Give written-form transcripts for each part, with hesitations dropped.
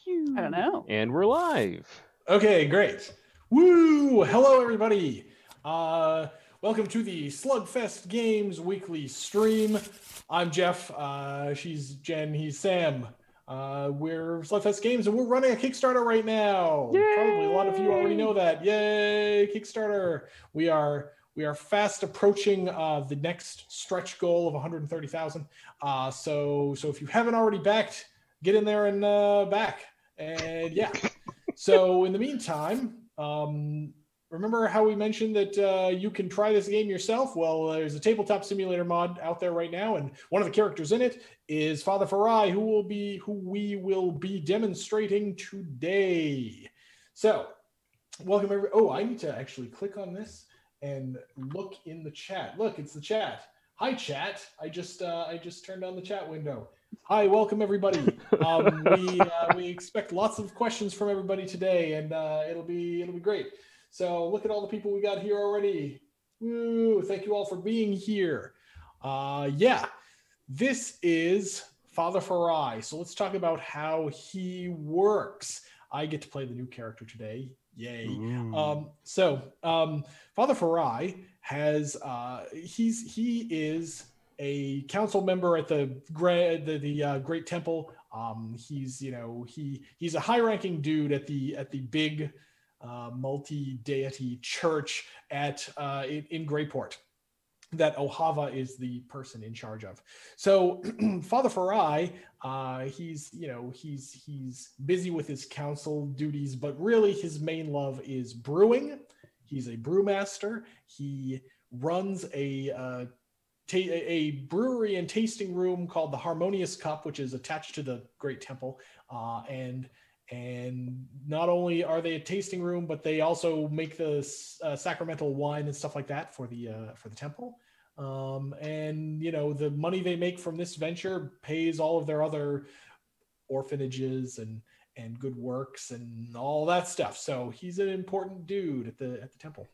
I don't know. And we're live. Okay, great. Woo! Hello, everybody. Welcome to the Slugfest Games weekly stream. I'm Jeff. She's Jen. He's Sam. We're Slugfest Games, and we're running a Kickstarter right now. Yay! Probably a lot of you already know that. Yay, Kickstarter! We are fast approaching the next stretch goal of 130,000. So if you haven't already backed, get in there and back. And yeah. So in the meantime, remember how we mentioned that you can try this game yourself? Well, there's a tabletop simulator mod out there right now, and one of the characters in it is Father Farai, who we will be demonstrating today. So welcome everybody. Oh, I need to actually click on this and look in the chat. Look, it's the chat. Hi, chat. I just turned on the chat window. Hi, welcome everybody. We expect lots of questions from everybody today, and it'll be great. So look at all the people we got here already. Woo! Thank you all for being here. Yeah, this is Father Farai. So let's talk about how he works. I get to play the new character today. Yay! Father Farai has he is a council member at the Great Temple. He's he's a high-ranking dude at the big multi-deity church at in Greyport that Ohava is the person in charge of. So Father Farai, he's busy with his council duties, but really his main love is brewing. He's a brewmaster. He runs a brewery and tasting room called the Harmonious Cup, which is attached to the Great Temple. And not only are they a tasting room, but they also make the sacramental wine and stuff like that for the temple. And the money they make from this venture pays all of their other orphanages and good works and all that stuff. So he's an important dude at the temple.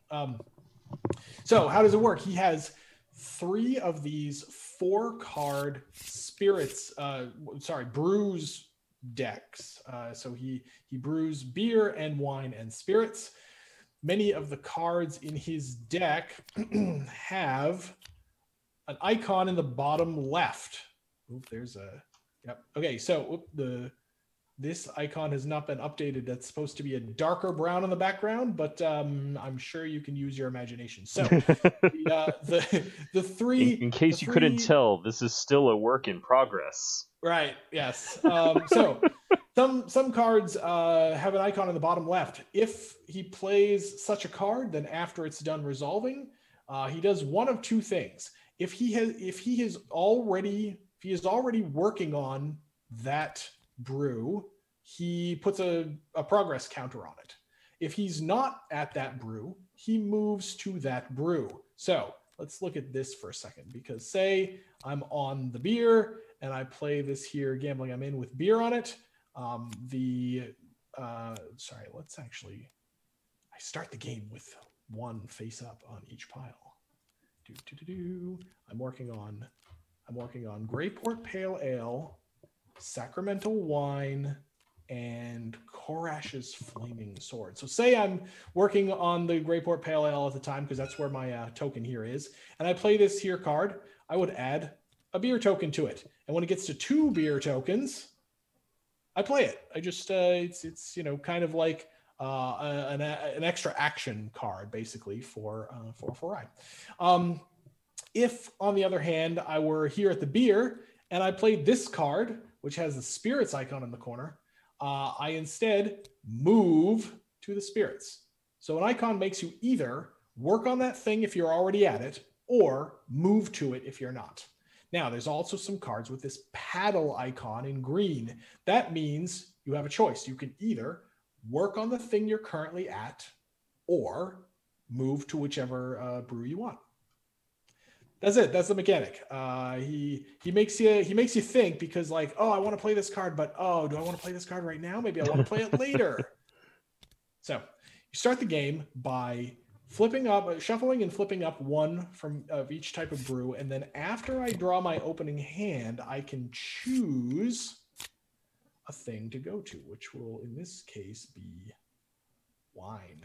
So how does it work? He has 3 of these 4-card brews decks. So he brews beer and wine and spirits. Many of the cards in his deck have an icon in the bottom left. Oop, there's a yep. Okay, so this icon has not been updated. That's supposed to be a darker brown in the background, but I'm sure you can use your imagination. So the 3... In case you couldn't tell, this is still a work in progress. Right, yes. So some cards have an icon in the bottom left. If he plays such a card, then after it's done resolving, he does one of 2 things. If he is already working on that brew, he puts a progress counter on it. If he's not at that brew, he moves to that brew. So let's look at this for a second, because say I'm on the beer and I play this here, Gambling I'm In, with beer on it. I start the game with 1 face up on each pile. I'm working on Greyport Pale Ale, Sacramental Wine, and Korash's Flaming Sword. So say I'm working on the Greyport Pale Ale at the time, because that's where my token here is, and I play this here card, I would add a beer token to it. And when it gets to 2 beer tokens, I play it. I just it's kind of like an extra action card, basically, for Farai. If, on the other hand, I were here at the beer and I played this card, which has the spirits icon in the corner, I instead move to the spirits. So an icon makes you either work on that thing if you're already at it, or move to it if you're not. Now, there's also some cards with this paddle icon in green. That means you have a choice. You can either work on the thing you're currently at, or move to whichever brew you want. That's it. That's the mechanic. He makes you think, because like, oh, I want to play this card, but oh, do I want to play this card right now? Maybe I want to play it later. So you start the game by shuffling and flipping up 1 of each type of brew, and then after I draw my opening hand, I can choose a thing to go to, which will in this case be wine.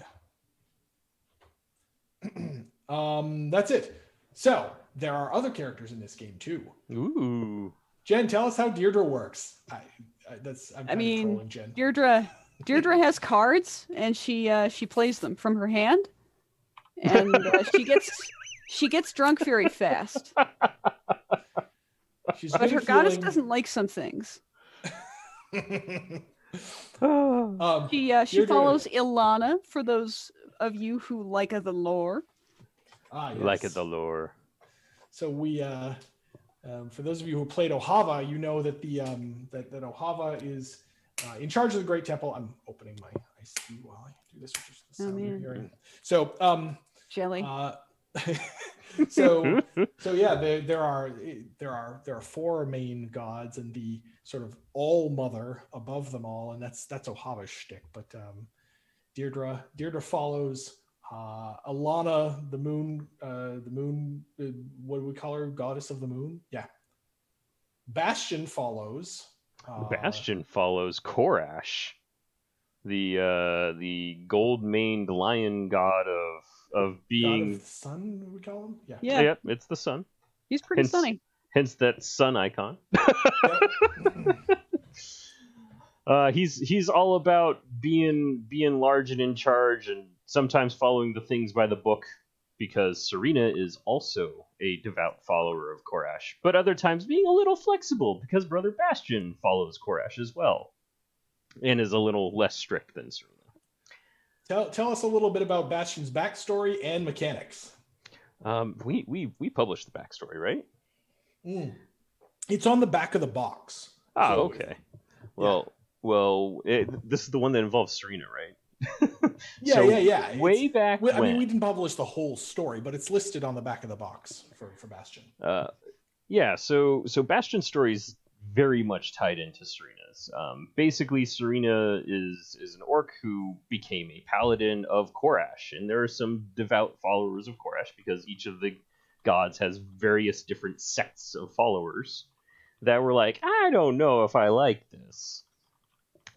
That's it. So there are other characters in this game too. Ooh. Jen, tell us how Deirdre works. I'm kind of trolling Jen. Deirdre has cards, and she plays them from her hand, and she gets drunk very fast. But her goddess doesn't like some things. She follows Ilana, for those of you who like the lore. Yes. Like the lore. So we, for those of you who played Ohava, you know that that Ohava is in charge of the Great Temple. I'm opening my IC while I do this, which is the sound you're hearing. So, jelly. so yeah, there are four main gods and the sort of all mother above them all, and that's Ohava's shtick. But Deirdre follows Alana, the moon, what do we call her? Goddess of the moon. Yeah. Bastion follows. Bastion follows Korash, the gold-maned lion god of being. God of the sun, would we call him? Yeah. Yeah, it's the sun. He's pretty sunny. Hence that sun icon. He's all about being large and in charge, and sometimes following the things by the book, because Serena is also a devout follower of Korash, but other times being a little flexible because Brother Bastion follows Korash as well, and is a little less strict than Serena. Tell us a little bit about Bastion's backstory and mechanics. We published the backstory, right? It's on the back of the box. Oh, so, okay. Well, this is the one that involves Serena, right? Yeah. Way back when. I mean, we didn't publish the whole story, but it's listed on the back of the box for Bastion. So Bastion's story is very much tied into Serena's. Basically, Serena is an orc who became a paladin of Korash, and there are some devout followers of Korash because each of the gods has various different sects of followers that were like, I don't know if I like this.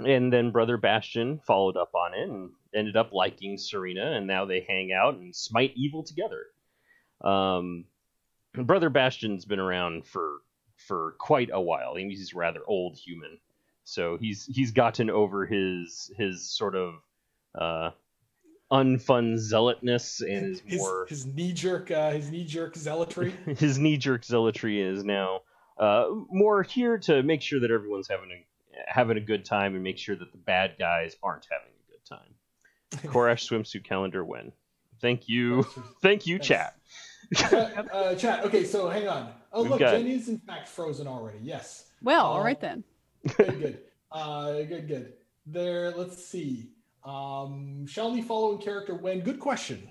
And then Brother Bastion followed up on it and ended up liking Serena, and now they hang out and smite evil together. Brother Bastion's been around for quite a while. He's a rather old human, so he's gotten over his sort of unfun zealotness and his knee jerk zealotry. His knee jerk zealotry is now more here to make sure that everyone's having a good time and make sure that the bad guys aren't having a good time. Korash swimsuit calendar when. Thank you, chat. Chat. Okay, so hang on. Oh, look, Jen is in fact frozen already. Yes. Well, all right then. Good. Good. There. Let's see. Shall we follow in character when? Good question.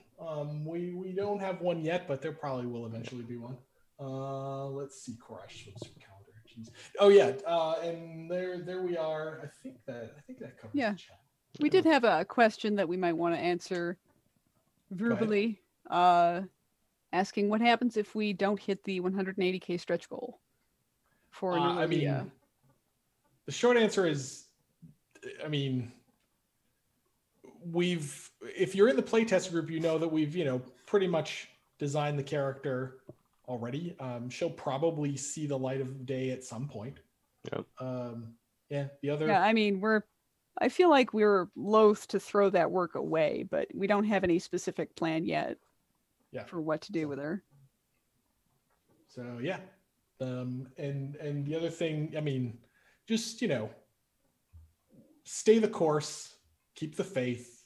We don't have one yet, but there probably will eventually be one. Let's see. Korash swimsuit calendar. Jeez. Oh yeah. And there we are. I think that covers the chat. We did have a question that we might want to answer verbally. Asking what happens if we don't hit the 180k stretch goal for I mean, the short answer is, if you're in the playtest group, you know that we've pretty much designed the character already. She'll probably see the light of day at some point. Yep. The other. Yeah, I feel like we're loath to throw that work away, but we don't have any specific plan yet. Yeah. For what to do with her. So yeah. And the other thing, just stay the course, keep the faith.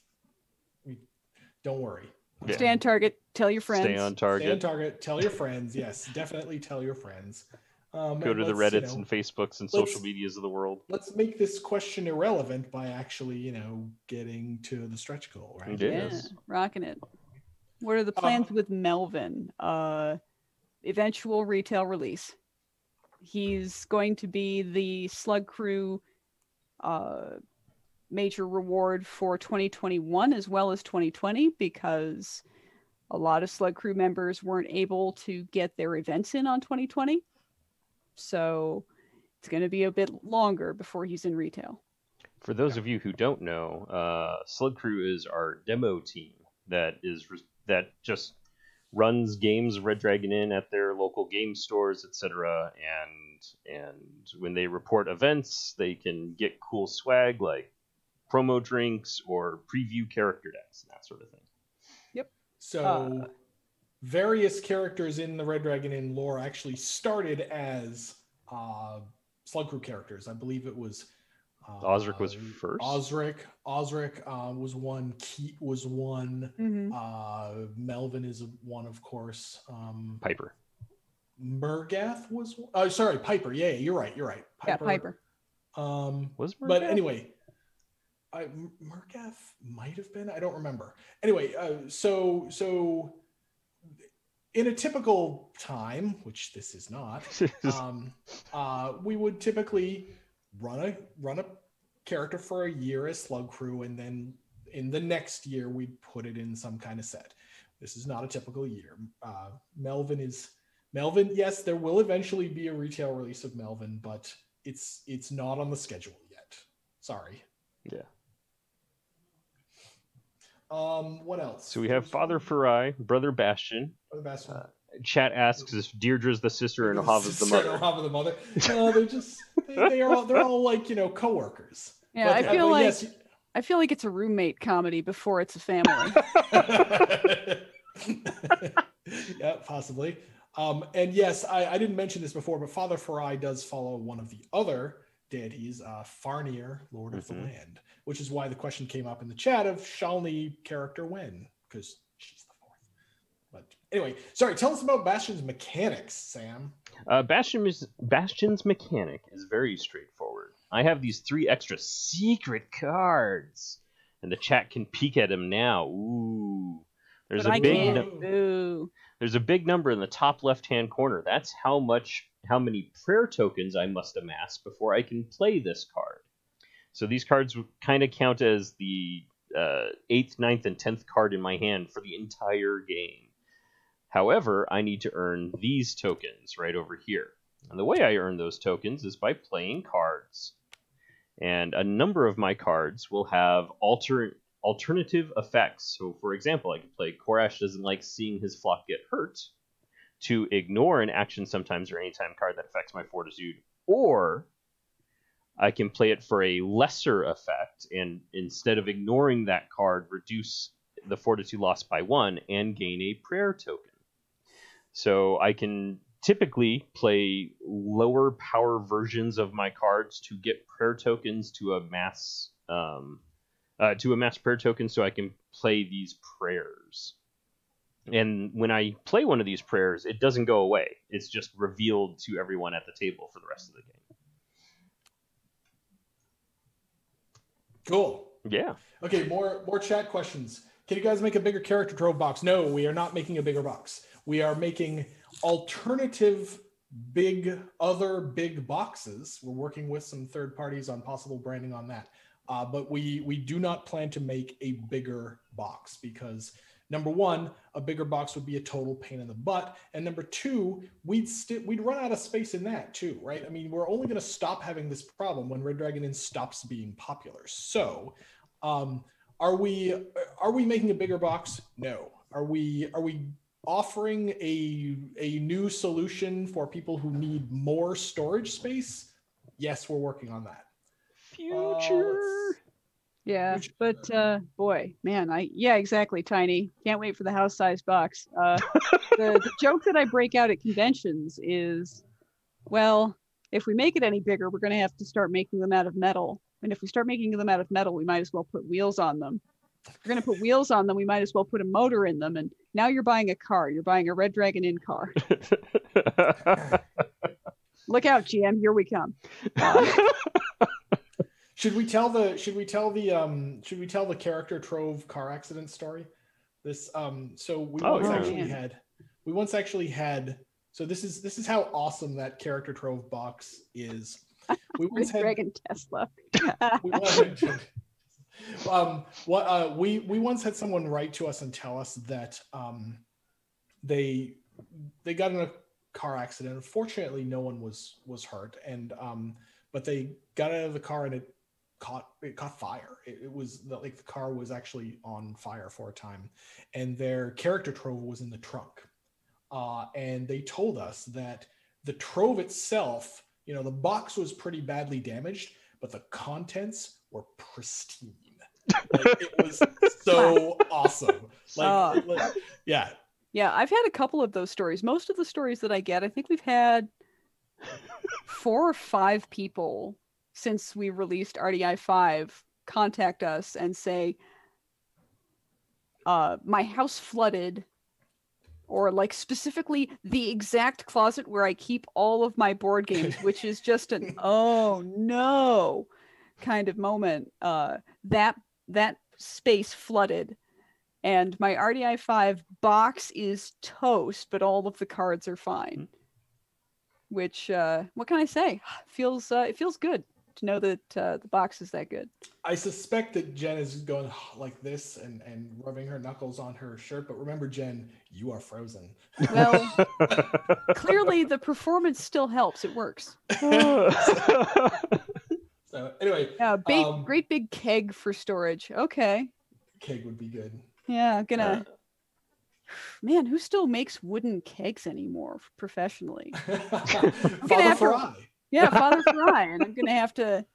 Don't worry. Yeah. Stay on target, tell your friends. Stay on target, tell your friends. Yes, definitely tell your friends. Go to the Reddits and Facebooks and social medias of the world. Let's make this question irrelevant by actually, getting to the stretch goal, right? Yes. Yeah, rocking it. What are the plans with Melvin? Eventual retail release. He's going to be the Slug Crew major reward for 2021 as well as 2020, because a lot of Slug Crew members weren't able to get their events in on 2020. So it's going to be a bit longer before he's in retail. For those of you who don't know, Slug Crew is our demo team that just runs games Red Dragon Inn at their local game stores, etc. And when they report events, they can get cool swag like promo drinks or preview character decks and that sort of thing. Yep. So various characters in the Red Dragon Inn lore actually started as Slug Crew characters. I believe it was Osric was first. Osric was one. Keat was one. Mm-hmm. Melvin is one, of course. Piper. Murgath was. Sorry, Piper. Yeah, you're right. Piper. Yeah, Piper. Was Murgath? But anyway, Murgath might have been. I don't remember. Anyway, so in a typical time, which this is not, we would typically run a character for a year as Slug Crew, and then in the next year we'd put it in some kind of set. This is not a typical year. Melvin. Yes, there will eventually be a retail release of Melvin, but it's not on the schedule yet. Sorry. Yeah. What else? So we have Father Farai, Brother Bastion. Chat asks if Deirdre's the sister and Ohava's the mother. Ohava the mother. No, they're all like, coworkers. Yeah, but, I feel like it's a roommate comedy before it's a family. Yeah, possibly. And yes, I didn't mention this before, but Father Farai does follow one of the other deities, Farnir, Lord of the Land, which is why the question came up in the chat of Shalni character when, because she's the fourth. But anyway, sorry, tell us about Bastion's mechanics, Sam. Bastion's mechanic is very straightforward. I have these 3 extra secret cards, and the chat can peek at them now. Ooh. There's a big number in the top left-hand corner. That's how many prayer tokens I must amass before I can play this card. So these cards kind of count as the 8th, 9th, and 10th card in my hand for the entire game. However, I need to earn these tokens right over here. And the way I earn those tokens is by playing cards. And a number of my cards will have alternative effects. So, for example, I could play Korash doesn't like seeing his flock get hurt to ignore an action sometimes or anytime card that affects my fortitude. Or I can play it for a lesser effect, and instead of ignoring that card, reduce the fortitude loss by 1 and gain a prayer token. So I can typically play lower power versions of my cards to get prayer tokens to amass prayer tokens so I can play these prayers. And when I play one of these prayers, it doesn't go away. It's just revealed to everyone at the table for the rest of the game. Cool. Yeah. Okay, more chat questions. Can you guys make a bigger character trove box? No, we are not making a bigger box. We are making alternative other big boxes. We're working with some third parties on possible branding on that. But we do not plan to make a bigger box because number one, a bigger box would be a total pain in the butt. And number two, we'd run out of space in that too, right? I mean, we're only going to stop having this problem when Red Dragon Inn stops being popular. So are we making a bigger box? No. Are we offering a new solution for people who need more storage space? Yes, we're working on that. Future. But boy, man, exactly, Tiny. Can't wait for the house-sized box. The joke that I break out at conventions is, well, if we make it any bigger, we're going to have to start making them out of metal. And if we start making them out of metal, we might as well put wheels on them. If we're going to put wheels on them, we might as well put a motor in them. And now you're buying a car. You're buying a Red Dragon Inn car. Look out, GM! Here we come. Should we tell the character trove car accident story? This so we once actually had so this is how awesome that character trove box is. We once had Dragon Tesla. we once had someone write to us and tell us that they got in a car accident. Unfortunately, no one was hurt, and but they got out of the car and it caught fire. It was like the car was actually on fire for a time, and their character trove was in the trunk. And they told us that the trove itself, the box was pretty badly damaged, but the contents were pristine. Like, it was so awesome. Yeah. Yeah, I've had a couple of those stories. Most of the stories that I get, I think we've had 4 or 5 people since we released RDI 5 contact us and say, my house flooded, or like specifically the exact closet where I keep all of my board games, which is just an oh no kind of moment. That space flooded. And my RDI 5 box is toast, but all of the cards are fine. Which, what can I say? It feels good to know that the box is that good. I suspect that Jen is going like this and rubbing her knuckles on her shirt. But remember, Jen, you are frozen. Well, clearly the performance still helps. It works. So anyway. Yeah, great big keg for storage. Okay. Keg would be good. Yeah, I'm gonna. Man, who still makes wooden kegs anymore professionally? Father Farai. Yeah, Father Farai, and I'm gonna have to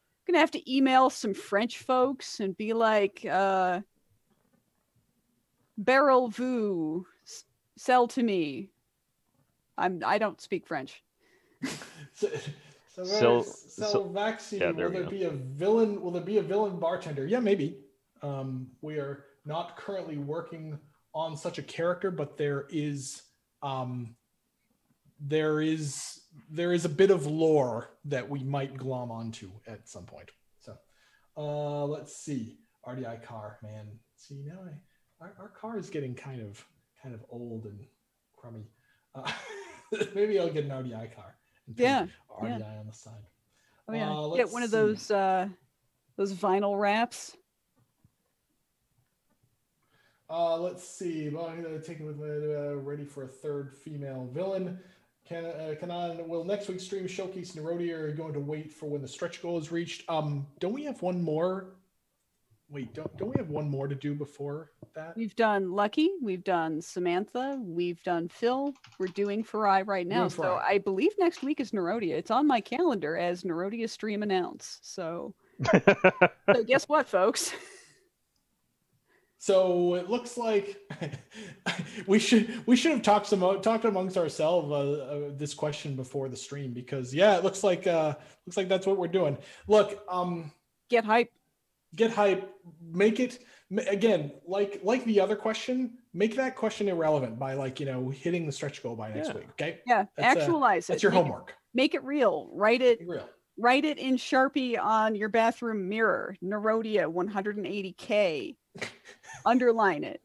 email some French folks and be like, barrel vous, sell to me. I don't speak French. So vaccine. Yeah, will there be a villain? Will there be a villain bartender? Yeah, maybe. We are not currently working on such a character, but there is a bit of lore that we might glom onto at some point. So let's see. RDI car, man. See, now our car is getting kind of old and crummy. Maybe I'll get an RDI car. Yeah. RDI on the side. Oh yeah. Get one of those vinyl wraps. Let's see. Taking with ready for a third female villain. Will next week's stream showcase Nerodia, or are you going to wait for when the stretch goal is reached? Don't we have one more? Wait, don't we have one more to do before that? We've done Lucky, we've done Samantha, we've done Phil. We're doing Farai right now. So I believe next week is Nerodia. It's on my calendar as Nerodia stream announce. So guess what, folks? So it looks like we should have talked amongst ourselves this question before the stream, because it looks like that's what we're doing. Look, get hype. Make it again like the other question. Make that question irrelevant by hitting the stretch goal by next week. Okay. Yeah. Actualize it. That's your homework. Make it real. Write it in Sharpie on your bathroom mirror. Nerodia 180K. Underline it.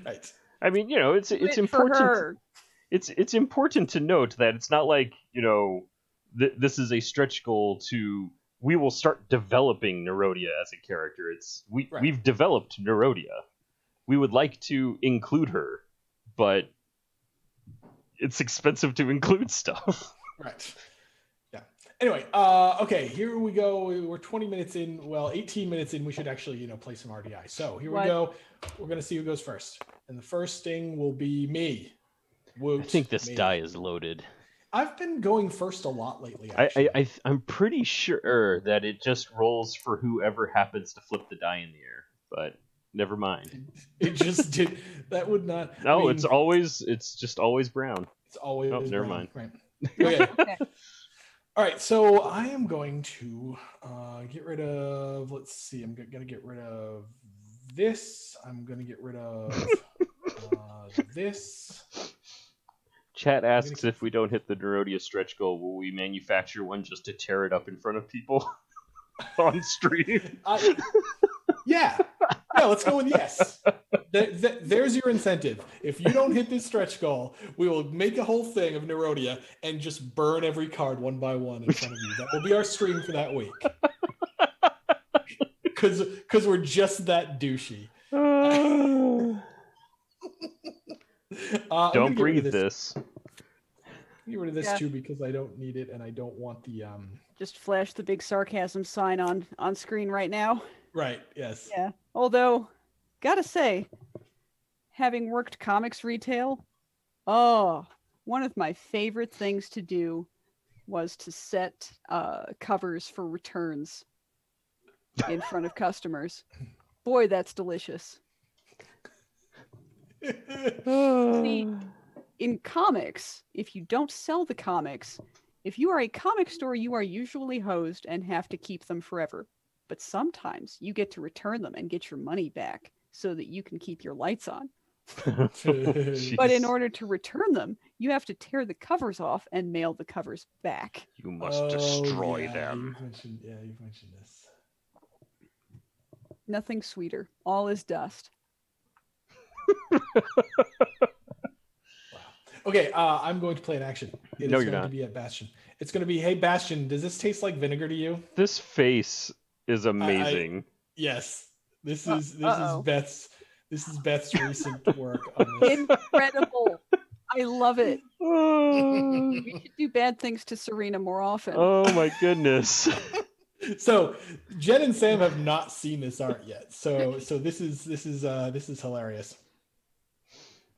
Right. I mean, it's important. It's important to note that it's not like this is a stretch goal to. We will start developing Nerodia as a character. We've developed Nerodia. We would like to include her, but it's expensive to include stuff. Right. Yeah. Anyway, okay, here we go. We're 20 minutes in. Well, 18 minutes in. We should actually, play some RDI. So here we go. We're gonna see who goes first, and the first thing will be me. I think this die is loaded. I've been going first a lot lately. I'm pretty sure that it just rolls for whoever happens to flip the die in the air, but never mind. It just did. That would not. No, it's just always brown. It's always. Oh, never mind. Right. Okay. All right. So I am going to get rid of. Let's see. I'm gonna get rid of this. I'm gonna get rid of this. Chat asks if we don't hit the Nerodia stretch goal, will we manufacture one just to tear it up in front of people on stream? Yeah, let's go with yes. There's your incentive. If you don't hit this stretch goal, we will make a whole thing of Nerodia and just burn every card one by one in front of you. That will be our stream for that week. Because we're just that douchey. Don't breathe this. Get rid of this too because I don't need it and I don't want the Just flash the big sarcasm sign on screen right now. Right, yes. Yeah. Although, gotta say, having worked comics retail, one of my favorite things to do was to set covers for returns in front of customers. Boy, that's delicious. See, in comics, if you don't sell the comics, if you are a comic store, you are usually hosed and have to keep them forever. But sometimes you get to return them and get your money back so that you can keep your lights on. But in order to return them, you have to tear the covers off and mail the covers back. You must destroy them. You've mentioned this. Nothing sweeter. All is dust. Wow. Okay, I'm going to play an action. It is going to be at Bastion. It's going to be, hey Bastion, does this taste like vinegar to you? This face is amazing. Yes, this is Beth's. This is Beth's recent work on this. Incredible. I love it. We should do bad things to Serena more often. Oh my goodness. So Jen and Sam have not seen this art yet. So this is hilarious.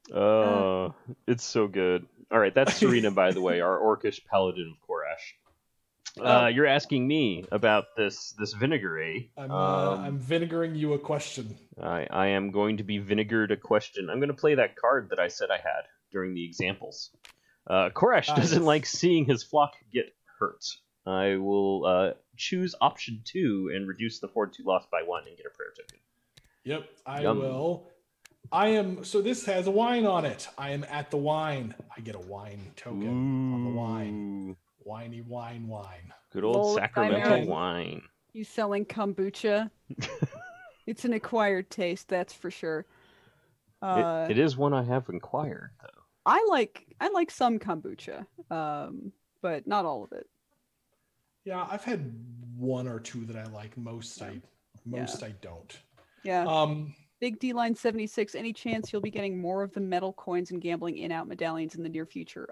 It's so good. All right, that's Serena, by the way, our orcish paladin of Korash. You're asking me about this vinegar, eh? I'm vinegaring you a question. I am going to be vinegared a question. I'm going to play that card that I said I had during the examples. Korash doesn't like seeing his flock get hurt. I will choose option 2 and reduce the forward 2 loss by 1 and get a prayer token. Yep, I will. I am. So this has a wine on it. I am at the wine. I get a wine token on the wine. Winey wine. Good old Sacramento wine. He's selling kombucha. It's an acquired taste, that's for sure. It is one I have acquired, though. I like some kombucha, but not all of it. Yeah, I've had 1 or 2 that I like. Most I don't. Yeah. Big D-Line 76, any chance you'll be getting more of the metal coins and gambling in-out medallions in the near future?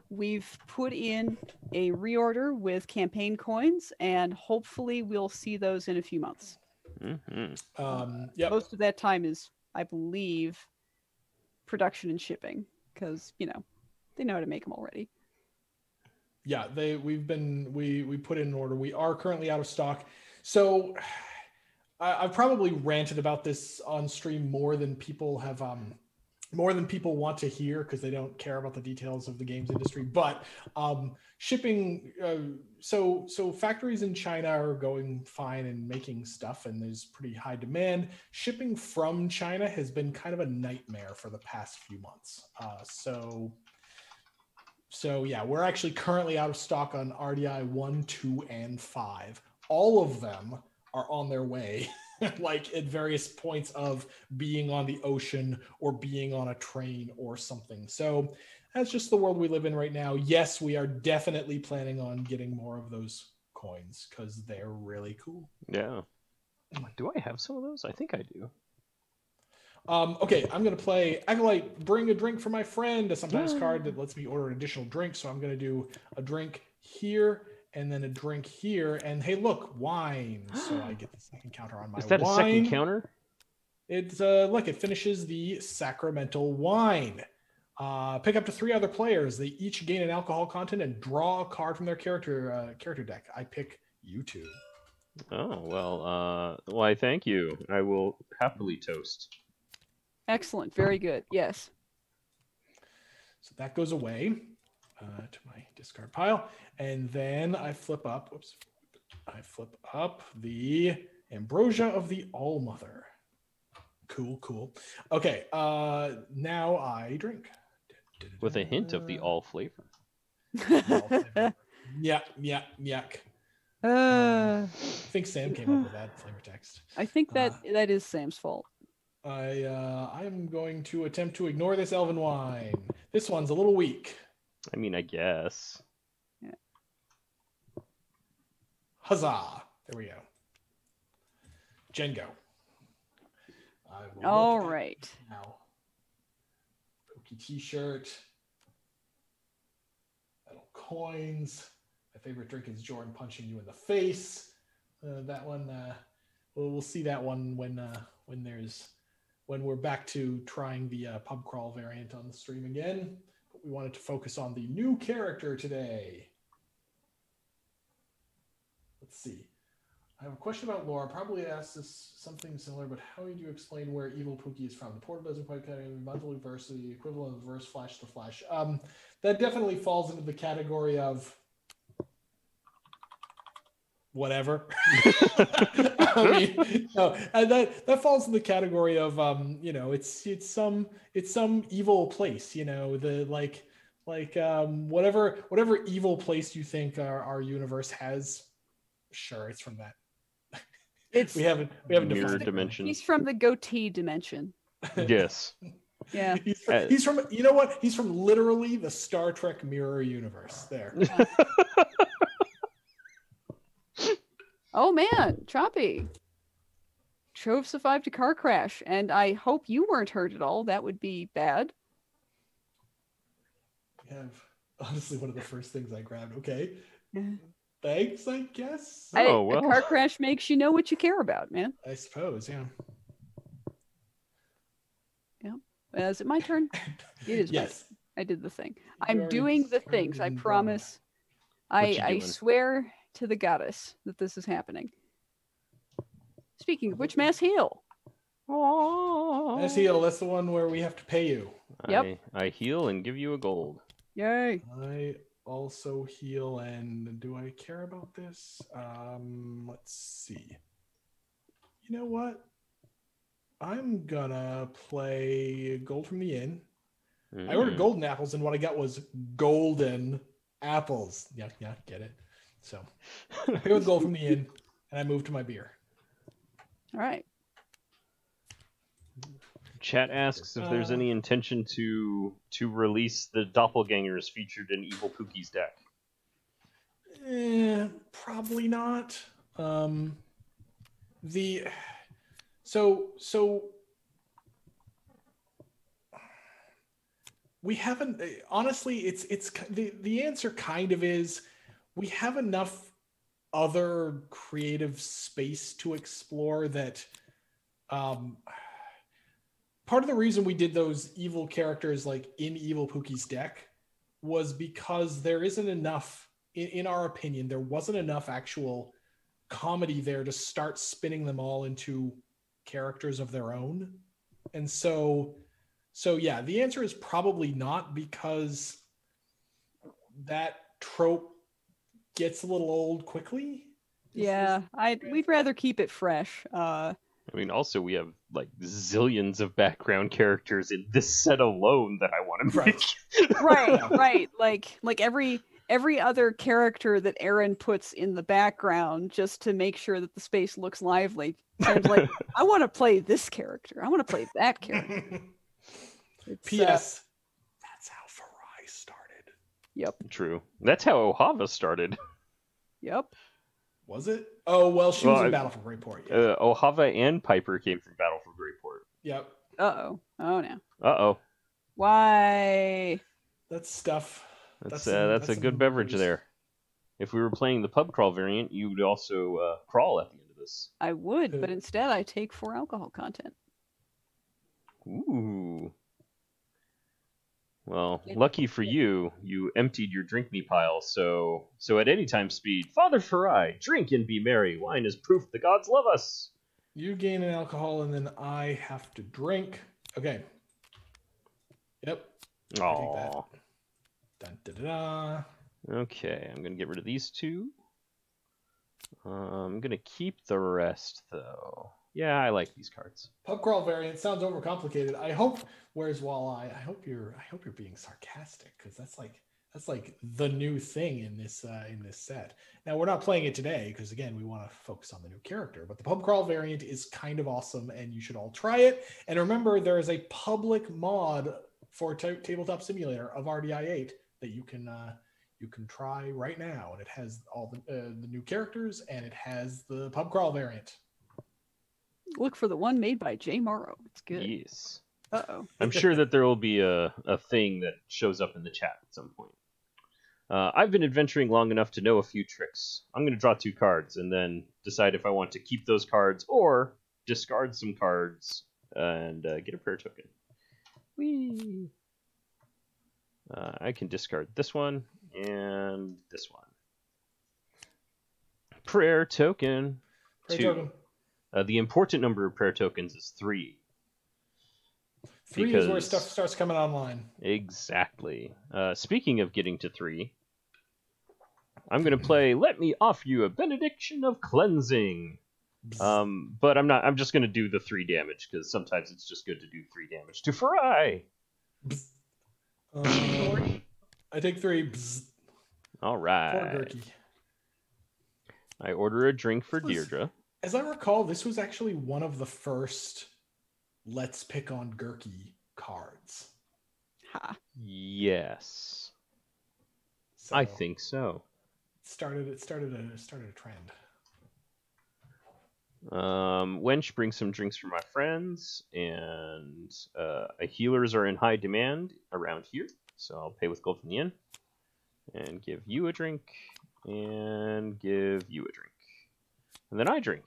We've put in a reorder with campaign coins, and hopefully we'll see those in a few months. Mm-hmm. Most of that time is, I believe, production and shipping, because, they know how to make them already. Yeah, we put in an order. We are currently out of stock. So I've probably ranted about this on stream more than people want to hear because they don't care about the details of the games industry. But shipping, so factories in China are going fine and making stuff, and there's pretty high demand. Shipping from China has been kind of a nightmare for the past few months. So yeah, we're actually currently out of stock on RDI 1, 2, and 5. All of them are on their way, like at various points of being on the ocean or being on a train or something. So that's just the world we live in right now. Yes, we are definitely planning on getting more of those coins because they're really cool. Yeah. Do I have some of those? I think I do. Okay, I'm going to play Acolyte, Bring a Drink for My Friend, a sometimes card that lets me order an additional drink. So I'm going to do a drink here and then a drink here. And hey, look, wine. So I get the second counter on my wine. Is that a second counter? It's look, it finishes the sacramental wine. Pick up to 3 other players. They each gain an alcohol content and draw a card from their character deck. I pick you 2. Oh, well, why, thank you. I will happily toast. Excellent. Very good. Yes. So that goes away to my discard pile. And then I flip up. Whoops. I flip up the Ambrosia of the Allmother. Cool. Okay. Now I drink. With a hint of the all flavor. Yuck. I think Sam came up with that flavor text. I think that is Sam's fault. I'm going to attempt to ignore this elven wine. This one's a little weak. I mean, I guess. Yeah. Huzzah! There we go. Jen, go. All right. Now, Pokey T-shirt. coins. My favorite drink is Jordan punching you in the face. That one, we'll see that one when we're back to trying the pub crawl variant on the stream again. But we wanted to focus on the new character today. Let's see. I have a question about lore. I probably asked this something similar, but how would you explain where Evil Pookie is from? The portal doesn't quite cut in monthly verse, the equivalent of verse flash to flash. That definitely falls into the category of whatever. I mean, no, and that falls in the category of it's some evil place, the whatever evil place you think our universe has. Sure, it's from that. We haven't mirror dimension. He's from the goatee dimension. Yes. Yeah. He's from you know what? He's from literally the Star Trek mirror universe. There. Yeah. Oh man, Choppy. Trove survived a car crash, and I hope you weren't hurt at all. That would be bad. We have honestly one of the first things I grabbed. Okay. Yeah. Thanks, I guess. Oh, well. A car crash makes you know what you care about, man. I suppose, yeah. Yeah. Is it my turn? It is. Yes. I did the thing. I'm doing the things. I promise. I swear to the goddess that this is happening. Speaking of which, Mass Heal. Mass Heal, that's the one where we have to pay you. Yep. I heal and give you a gold. Yay. I also heal, and do I care about this? Let's see. You know what? I'm gonna play Gold from the Inn. I ordered golden apples, and what I got was golden apples. Yeah, get it. So I pay with Gold from the Inn, and I move to my beer. All right. Chat asks if there's any intention to release the doppelgangers featured in Evil Pookie's deck. Probably not. So we haven't, honestly, it's the answer kind of is we have enough other creative space to explore that part of the reason we did those evil characters like in Evil Pookie's deck was because there isn't enough, in our opinion, there wasn't enough actual comedy there to start spinning them all into characters of their own. And so yeah, the answer is probably not, because that trope gets a little old quickly. Yeah, we'd rather keep it fresh. I mean, also we have like zillions of background characters in this set alone that I want to make. Right. Like every other character that Aaron puts in the background just to make sure that the space looks lively. Sounds like I want to play this character. I want to play that character. P.S. That's how Farai started. Yep. True. That's how Ohava started. Yep. Was it? Oh, well, she was in Battle for Greyport. Yeah. Ohava and Piper came from Battle for Greyport. Yep. Uh-oh. Oh, no. Uh-oh. Why? That's stuff. That's a good beverage there. If we were playing the pub crawl variant, you would also crawl at the end of this. I would, but instead I take 4 alcohol content. Ooh. Well, lucky for you, you emptied your drink me pile, so at any time speed, Father Farai, drink and be merry. Wine is proof the gods love us. You gain an alcohol, and then I have to drink. Okay. Yep. Aww. Dun, da, da, da. Okay, I'm gonna get rid of these 2. I'm gonna keep the rest though. Yeah, I like these cards. Pub crawl variant sounds overcomplicated. I hope. Where's Walleye? I hope you're being sarcastic, because that's like the new thing in this set. Now we're not playing it today because again we want to focus on the new character. But the pub crawl variant is kind of awesome, and you should all try it. And remember, there is a public mod for Tabletop Simulator of RDI8 that you can try right now, and it has all the new characters, and it has the pub crawl variant. Look for the one made by Jay Morrow. It's good. Yes. Uh-oh. I'm sure that there will be a thing that shows up in the chat at some point. I've been adventuring long enough to know a few tricks. I'm going to draw 2 cards and then decide if I want to keep those cards or discard some cards and get a prayer token. Whee! I can discard this one and this one. Prayer token. Prayer 2. token. The important number of prayer tokens is 3. 3 is where stuff starts coming online. Exactly. Speaking of getting to 3, I'm going to play Let Me Offer You a Benediction of Cleansing. But I'm just going to do the 3 damage, because sometimes it's just good to do 3 damage to Farai. I take 3. All right. Poor Gurky. I order a drink for Deirdre. As I recall, this was actually one of the first Let's Pick on Gurky cards. Ha. Yes. So I think so. It started a trend. Wench brings some drinks for my friends, and healers are in high demand around here, so I'll pay with gold from the inn, and give you a drink, and give you a drink. And then I drink.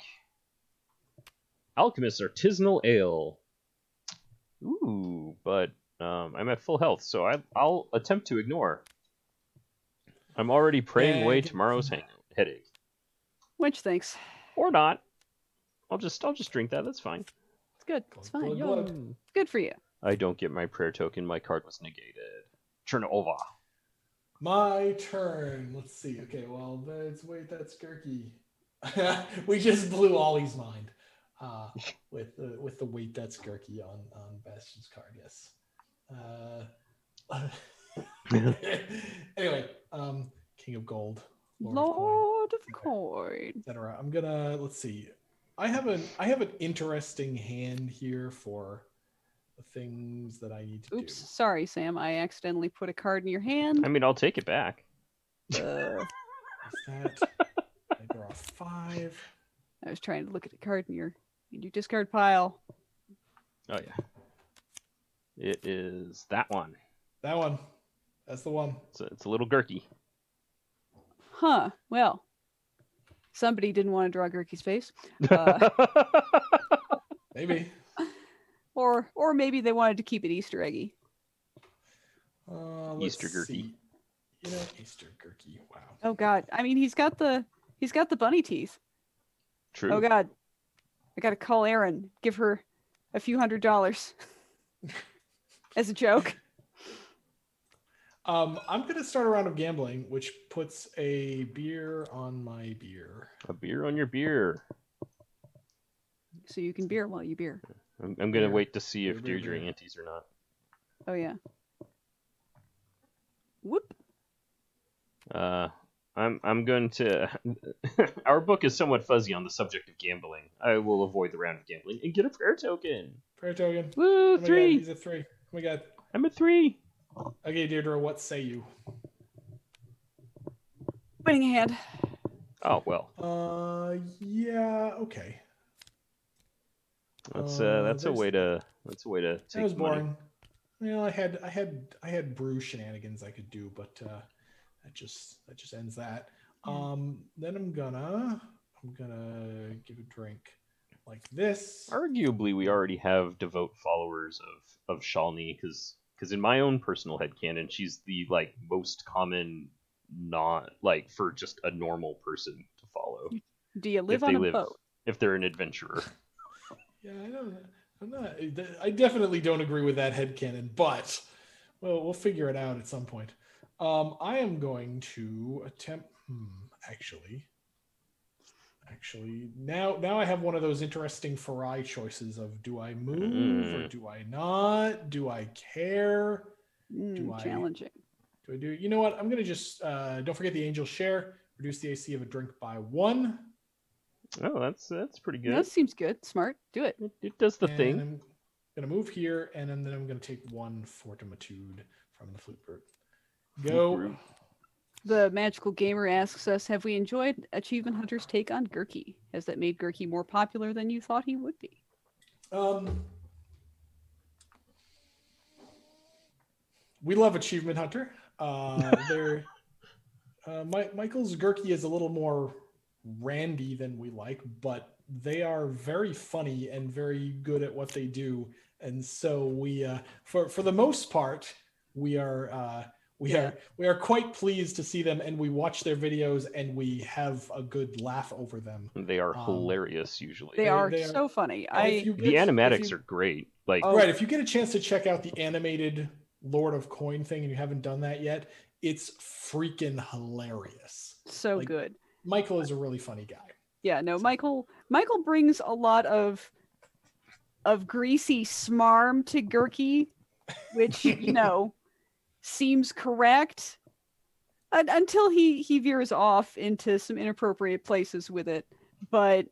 Alchemist's Artisanal Ale. Ooh, but I'm at full health, so I'll attempt to ignore. I'm already praying away tomorrow's headache. Which thanks. Or not. I'll just drink that. That's fine. It's good. It's fine. Blood. Good for you. I don't get my prayer token. My card was negated. Turn over. My turn. Let's see. Okay, well, that's Gurky. We just blew Ollie's mind with the wait, that's Gurky on Bastion's card. Yes. Anyway, King of Gold, Lord of Coin, etc. I'm gonna let's see. I have an interesting hand here for the things that I need to do. Oops, sorry, Sam. I accidentally put a card in your hand. I mean, I'll take it back. What's that? I draw 5. I was trying to look at the card in your discard pile. Oh yeah. It is that one. That one. That's the one. It's a little Gurky. Huh. Well, somebody didn't want to draw Gurky's face. Maybe. Or maybe they wanted to keep it Easter eggy. Easter Gurky. You know, Easter Gurky. Wow. Oh God. I mean, he's got the bunny teeth. True. Oh God. I gotta call Erin. Give her a few $100 as a joke. I'm gonna start a round of gambling, which puts a beer on my beer. A beer on your beer. So you can beer while you beer. I'm gonna wait to see if Deirdre antes or not. Oh yeah. Whoop. I'm going to. Our book is somewhat fuzzy on the subject of gambling. I will avoid the round of gambling and get a prayer token. Prayer token. Woo! 3. He's a 3. Oh my God. I'm a 3. Okay, Deirdre, what say you? Winning a hand. Oh well. Yeah. Okay. That's a way to take That was money. boring. Well, I had brew shenanigans I could do, but that just ends that. Then I'm gonna give a drink like this. Arguably, we already have devout followers of Shalni because in my own personal headcanon, she's the most common for just a normal person to follow. Do you live on a boat? If they're an adventurer. Yeah, I definitely don't agree with that headcanon, but we'll figure it out at some point. I am going to attempt. Actually, now I have one of those interesting Farai choices of do I move or do I not? Do I care? Challenging. Do I do? You know what? I'm gonna just don't forget the angel share. Reduce the AC of a drink by 1. Oh, that's pretty good. That seems good. Smart. Do it. It does the thing. I'm gonna move here, and then I'm gonna take 1 fortitude from the flute bird. Go. The Magical Gamer asks us, have we enjoyed Achievement Hunter's take on Gurky? Has that made Gurky more popular than you thought he would be? We love Achievement Hunter. Michael's Gurky is a little more randy than we like, but they are very funny and very good at what they do. And so we, for the most part, we are quite pleased to see them, and we watch their videos and we have a good laugh over them. They are hilarious usually. They are so funny. The animatics are great. Like right, if you get a chance to check out the animated Lord of Coin thing and you haven't done that yet, it's freaking hilarious. So good. Michael is a really funny guy. Yeah, no, Michael brings a lot of greasy smarm to Gurky, which, seems correct until he veers off into some inappropriate places with it. But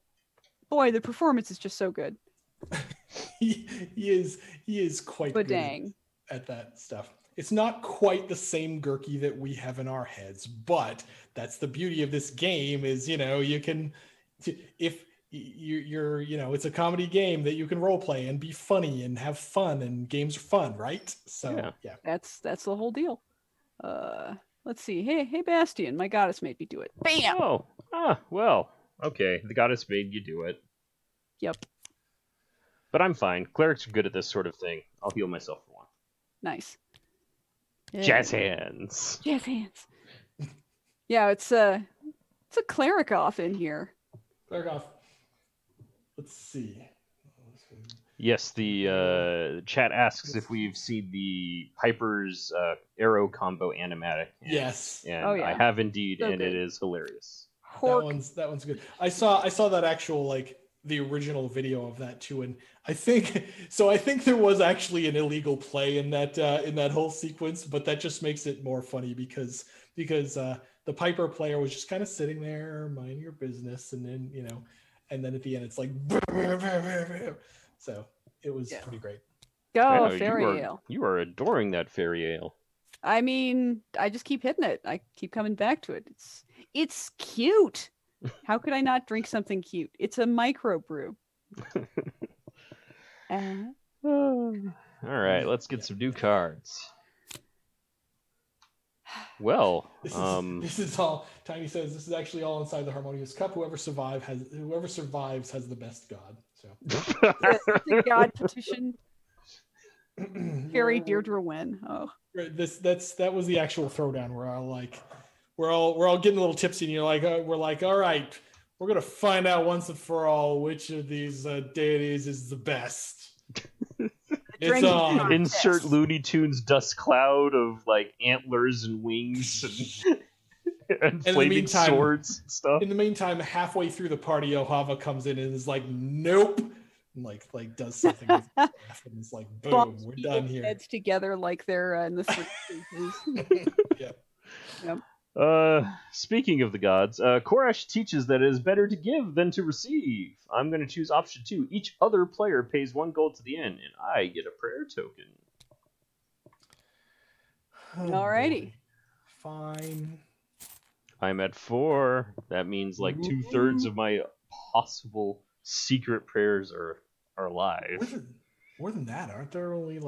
boy, the performance is just so good. he is quite good at that stuff. It's not quite the same Gurky that we have in our heads, but that's the beauty of this game is, you can, if you're it's a comedy game that you can role play and be funny and have fun, and games are fun, right? So yeah. That's the whole deal. Let's see. Hey Bastion, my goddess made me do it. Bam! Well, okay. The goddess made you do it. Yep. But I'm fine. Clerics are good at this sort of thing. I'll heal myself for one. Nice. Yeah. Jazz hands. Jazz hands. Yeah, it's a cleric off in here. Cleric off. Let's see. Yes, the chat asks if we've seen the Piper's arrow combo animatic. Yes. And I have indeed, so and good. It is hilarious. That one's good. I saw that actual the original video of that too, and I think there was actually an illegal play in that whole sequence, but that just makes it more funny because the Piper player was just kind of sitting there minding your business, and then and then at the end it's like so it was pretty great. Go fairy ale. You are adoring that fairy ale. I mean, I just keep hitting it. I keep coming back to it. It's cute. How could I not drink something cute? It's a microbrew. All right, let's get some new cards. Well, this is all. Tiny says this is actually all inside the harmonious cup. Whoever survives has the best god. So the god petition. Fairy Deirdre win. Oh, right. That was the actual throwdown where we're all getting a little tipsy, and we're like, all right, we're gonna find out once and for all which of these deities is the best. It's on. Insert Looney Tunes dust cloud of antlers and wings and flaming swords and stuff. In the meantime, halfway through the party, Ohava comes in and is like, "Nope," and does something with and it's like, "Boom, we're done here." Heads together like they're in the Yep. Speaking of the gods, Koresh teaches that it is better to give than to receive. I'm going to choose option 2. Each other player pays 1 gold to the inn, and I get a prayer token. Alrighty. Fine. I'm at 4. That means 2/3 of my possible secret prayers are alive. More than that, aren't there only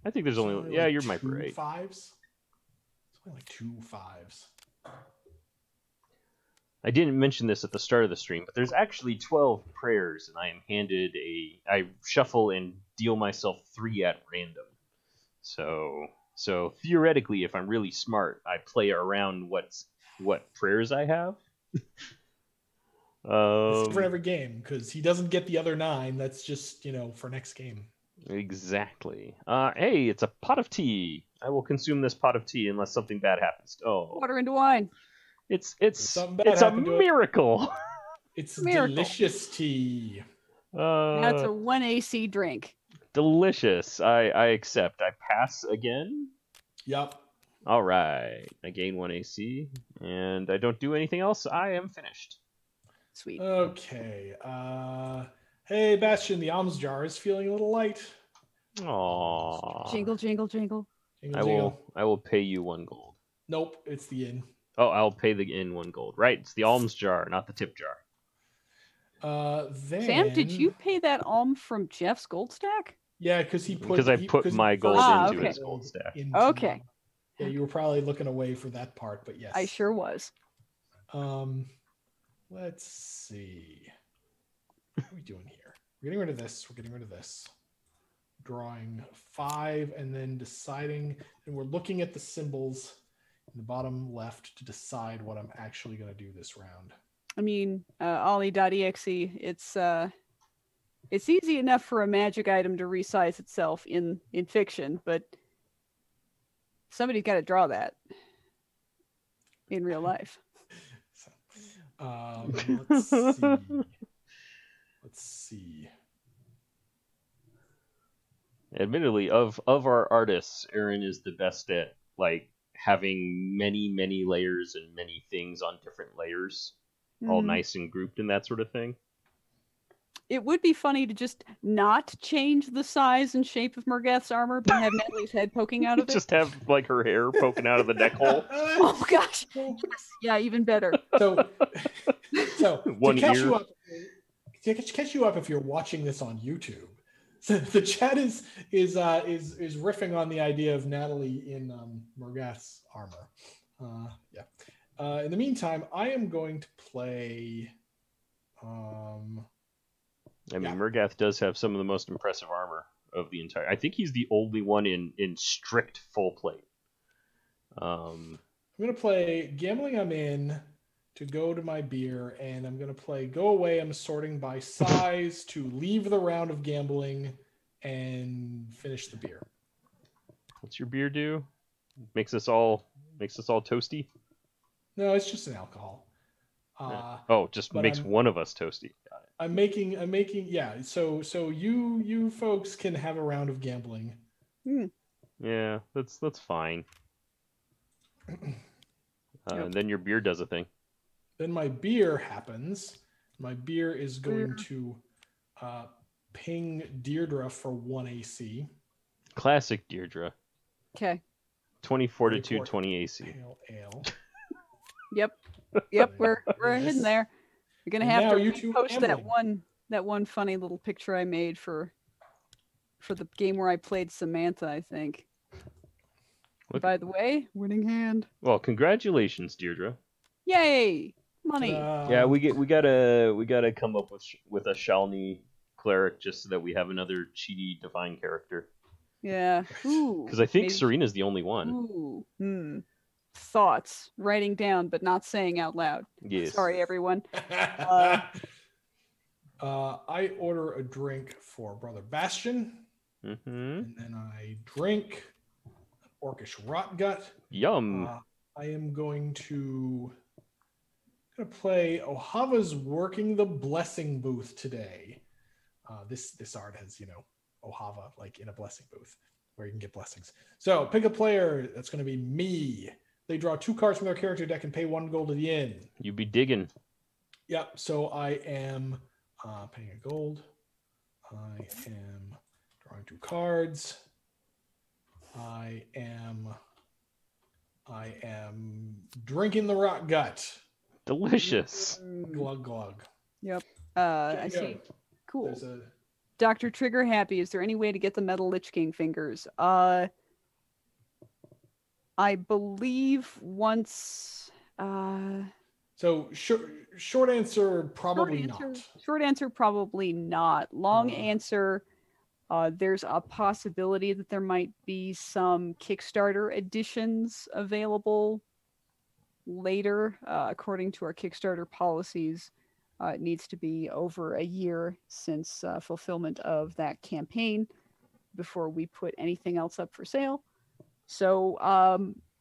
I think there's only yeah, you're my right. 5s. It's only 2 5s. I didn't mention this at the start of the stream, but there's actually 12 prayers, and I am handed I shuffle and deal myself 3 at random. So theoretically, if I'm really smart, I play around what prayers I have. It's for every game, because he doesn't get the other 9. That's just for next game. Exactly. Hey, it's a pot of tea. I will consume this pot of tea unless something bad happens. Oh, water into wine. It's a miracle. It's delicious tea. That's a 1 AC drink. Delicious. I accept. I pass again. Yep. All right. I gain 1 AC, and I don't do anything else. I am finished. Sweet. Okay. Hey, Bastion, the alms jar is feeling a little light. Aww. Jingle, jingle, jingle. I will pay you 1 gold. Nope, it's the inn. Oh, I'll pay the inn 1 gold. Right, it's the alms jar, not the tip jar. Sam, did you pay that alm from Jeff's gold stack? Yeah, because I put my gold into his gold stack. Okay. Yeah, you were probably looking away for that part, but yes. I sure was. Let's see. What are we doing here? We're getting rid of this. We're getting rid of this. Drawing 5 and then deciding, and we're looking at the symbols in the bottom left to decide what I'm actually going to do this round. I mean, Ollie.exe, it's easy enough for a magic item to resize itself in fiction, but somebody's got to draw that in real life. Let's see. Let's see. Admittedly, of our artists, Aaron is the best at like having many layers and many things on different layers, all nice and grouped and that sort of thing. It would be funny to just not change the size and shape of Murgath's armor, but have Natalie's head poking out of it. Just have like her hair poking out of the neck hole. Oh gosh! Yes. Yeah, even better. So One to catch ear. you up, to catch you up if you're watching this on YouTube. So the chat is riffing on the idea of Natalie in Murgath's armor. In the meantime, I am going to play. Murgath does have some of the most impressive armor of the entire. I think he's the only one in strict full plate. I'm going to play Gambling I'm In to go to my beer, and I'm going to play Go Away. I'm sorting by size to leave the round of gambling and finish the beer. What's your beer do? Makes us all toasty? No, it's just an alcohol. Just makes one of us toasty. Got it. I'm making yeah. So you folks can have a round of gambling. Yeah, that's fine. And then your beer does a thing. Then my beer happens. My beer is going to ping Deirdre for 1 AC. Classic Deirdre. Okay. 20 fortitude, 20 AC. Pale ale. Yep, we're hitting there. You're gonna have to post gambling. that one funny little picture I made for the game where I played Samantha, I think. By the way, winning hand. Well, congratulations, Deirdre. Yay! Money. Yeah, we gotta come up with a Shalni cleric just so that we have another cheaty divine character. Yeah. Because I think Serena's the only one. Ooh. Thoughts, writing down but not saying out loud. Yes. Sorry, everyone. I order a drink for Brother Bastion, and then I drink Orcish Rotgut. Yum. I am going to play Ohava's Working the Blessing Booth today. This art has, Ohava like in a blessing booth where you can get blessings. So pick a player. That's going to be me. They draw 2 cards from their character deck and pay 1 gold to the inn. You be digging. Yep. So I am paying a gold. I am drawing 2 cards. I am drinking the rot gut. Delicious. Glug glug. Yep. I see. Cool. There's Dr. Trigger Happy, is there any way to get the metal Lich King fingers? I believe once. So short answer, probably not. Short answer, probably not. Long answer, there's a possibility that there might be some Kickstarter editions available later. According to our Kickstarter policies, it needs to be over a year since fulfillment of that campaign before we put anything else up for sale. So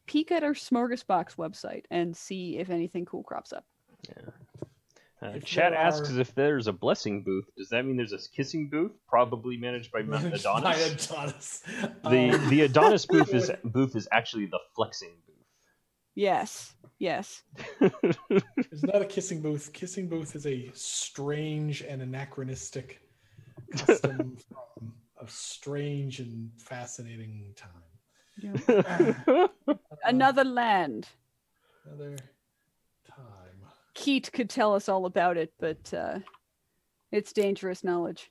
peek at our Smorgasbox website and see if anything cool crops up. Yeah. Chat asks if there's a blessing booth. Does that mean there's a kissing booth? Probably managed by Adonis. The Adonis booth is actually the flexing booth. Yes. It's not a kissing booth. Kissing booth is a strange and anachronistic custom from a strange and fascinating time. Yeah. Another land. Another time. Keat could tell us all about it, but it's dangerous knowledge.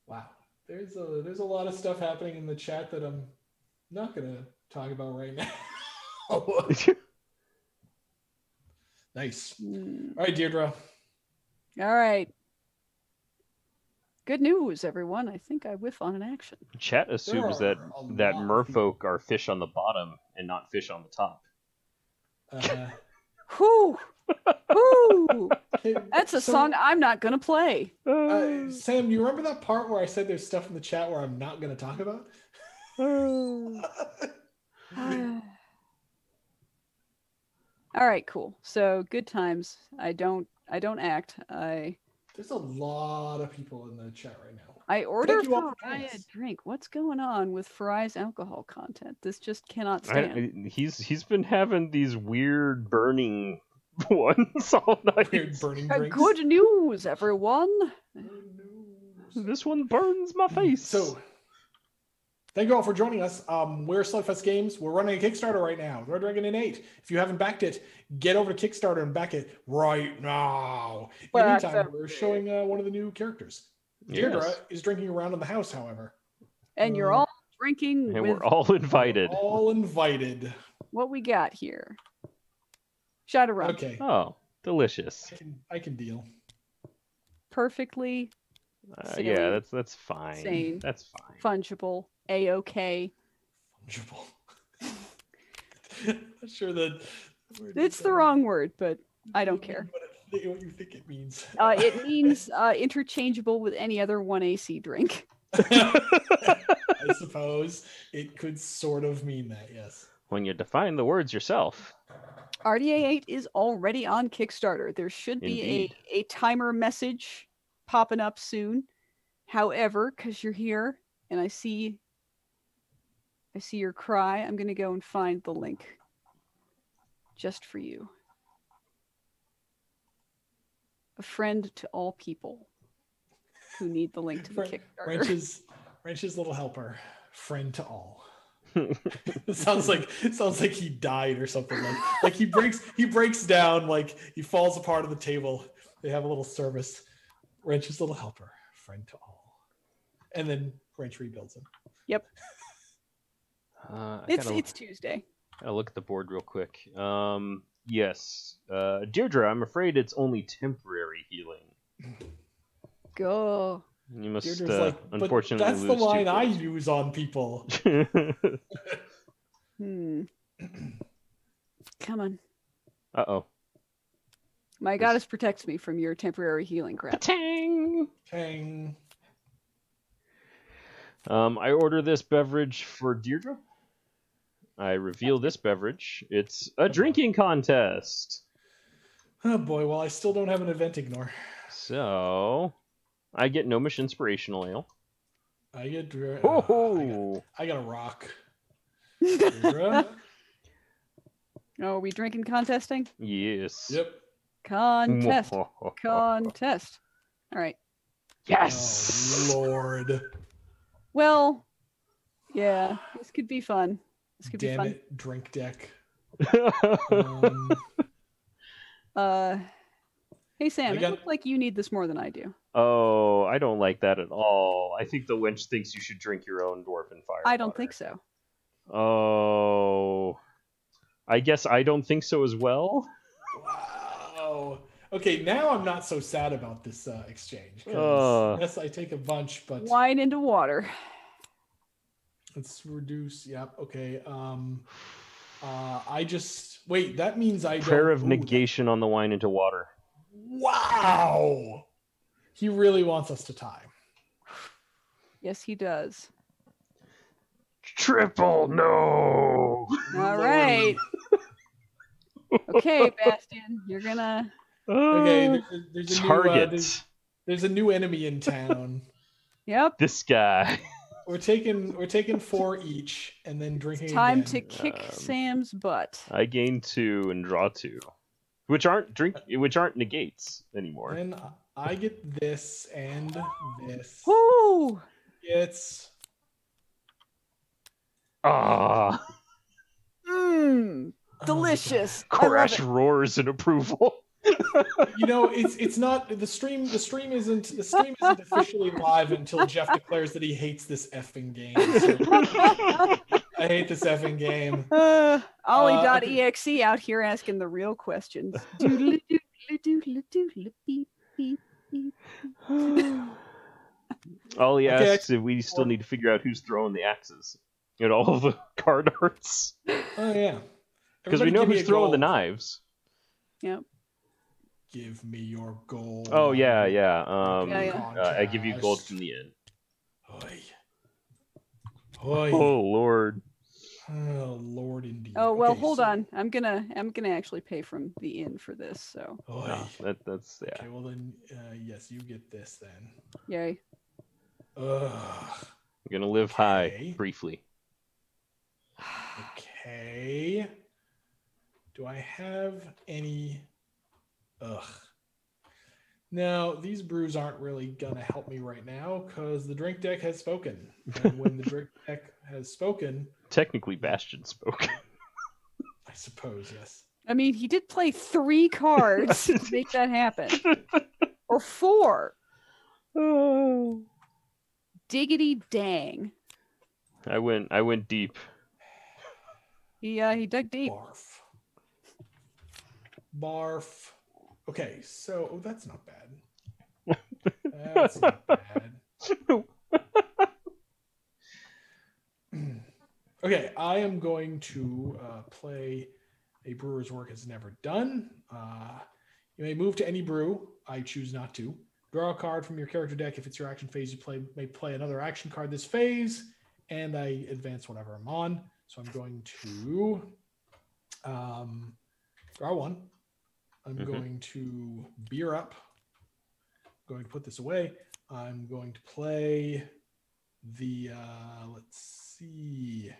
Wow. there's a lot of stuff happening in the chat that I'm not gonna talk about right now. Nice. All right, Deirdre. All right. Good news, everyone. I think I whiff on an action. Chat assumes that merfolk are fish on the bottom and not fish on the top. Whew. Whew. That's a song I'm not going to play. Sam, do you remember that part where I said there's stuff in the chat where I'm not going to talk about? All right, cool. So good times. I don't act. There's a lot of people in the chat right now. I ordered Farai a drink. What's going on with Farai's alcohol content? This just cannot stand. He's been having these weird burning ones all night. Weird burning drinks. Good news, everyone. This one burns my face. So, thank you all for joining us. We're Slugfest Games. We're running a Kickstarter right now. Red Dragon in 8. If you haven't backed it, get over to Kickstarter and back it right now. In the meantime, we're showing one of the new characters. Deirdre is drinking around in the house, however. And you're all drinking. And we're all invited. All invited. What we got here? Shot of rum. Okay. Oh, delicious. I can deal. Perfectly. Yeah, that's fine. Sane. That's fine. Fungible. A-OK. Fungible. Not sure that. It's the wrong word, but I don't care. What you think it means? It means interchangeable with any other 1AC drink. I suppose it could sort of mean that, yes. When you define the words yourself. RDA 8 is already on Kickstarter. There should be a timer message popping up soon. However, because you're here and I see your cry, I'm going to go and find the link just for you. A friend to all people who need the link to the Kickstarter. Wrench's little helper, friend to all. It sounds like he died or something. Like he breaks down, like he falls apart on the table. They have a little service. Wrench's little helper, friend to all, and then Wrench rebuilds him. Yep. It's Tuesday. I'll look at the board real quick. Yes. Deirdre, I'm afraid it's only temporary healing. Go. You must but unfortunately that's the line I use on people. Come on. Uh-oh. My goddess protects me from your temporary healing crap. Tang! Tang. I order this beverage for Deirdre. I reveal this beverage. It's a drinking contest. Oh boy, well I still don't have an event ignore. So, I get Gnomish Inspirational Ale. I get I got a rock. Oh, are we drinking contesting? Yes. Yep. Contest. Contest. All right. Yes. Oh, Lord. Well, yeah, this could be fun. Damn it, drink deck. Hey Sam, it looks like you need this more than I do. Oh, I don't like that at all. I think the wench thinks you should drink your own dwarven fire. I don't think so. Oh, I guess I don't think so as well. Wow. Okay, now I'm not so sad about this exchange. Yes, I take a bunch, but wine into water. Let's reduce. Yep. Okay. I just wait. That means I prayer of negation on the wine into water. Wow. He really wants us to tie. Yes, he does. Triple no. All right. Okay, Bastion, you're gonna. Okay. There's a target. There's a new enemy in town. Yep. This guy. We're taking 4 each and then drinking. It's time again. to kick Sam's butt. I gain 2 and draw 2, which aren't negates anymore. And I get this and this. Woo! It's delicious. Korash roars in approval. You know, it's not the stream. The stream isn't officially live until Jeff declares that he hates this effing game. So I hate this effing game. Ollie.exe out here asking the real questions. Ollie asks if we still need to figure out who's throwing the axes and all of the card arts. Oh yeah, because we know who's throwing the knives. Yep. Give me your gold. Oh yeah. I give you gold from the inn. Oy. Oy. Oh Lord. Oh Lord, indeed. Oh well, okay, hold on. I'm gonna actually pay from the inn for this. So. That's yeah. Okay, well then, yes, you get this then. Yay. Ugh. I'm gonna live high briefly. Okay. Do I have any? Ugh. Now, these brews aren't really gonna help me right now because the drink deck has spoken. And when the drink deck has spoken, technically Bastion spoke. I suppose, yes. I mean, he did play 3 cards to make that happen, or 4. Oh. Diggity dang! I went deep. He dug deep. Barf. Okay, so that's not bad. That's not bad. Okay, I am going to play A Brewer's Work Is Never Done. You may move to any brew. I choose not to. Draw a card from your character deck. If it's your action phase, you may play another action card this phase, and I advance whatever I'm on. So I'm going to draw 1. I'm going to beer up. I'm going to put this away. I'm going to play the, let's see,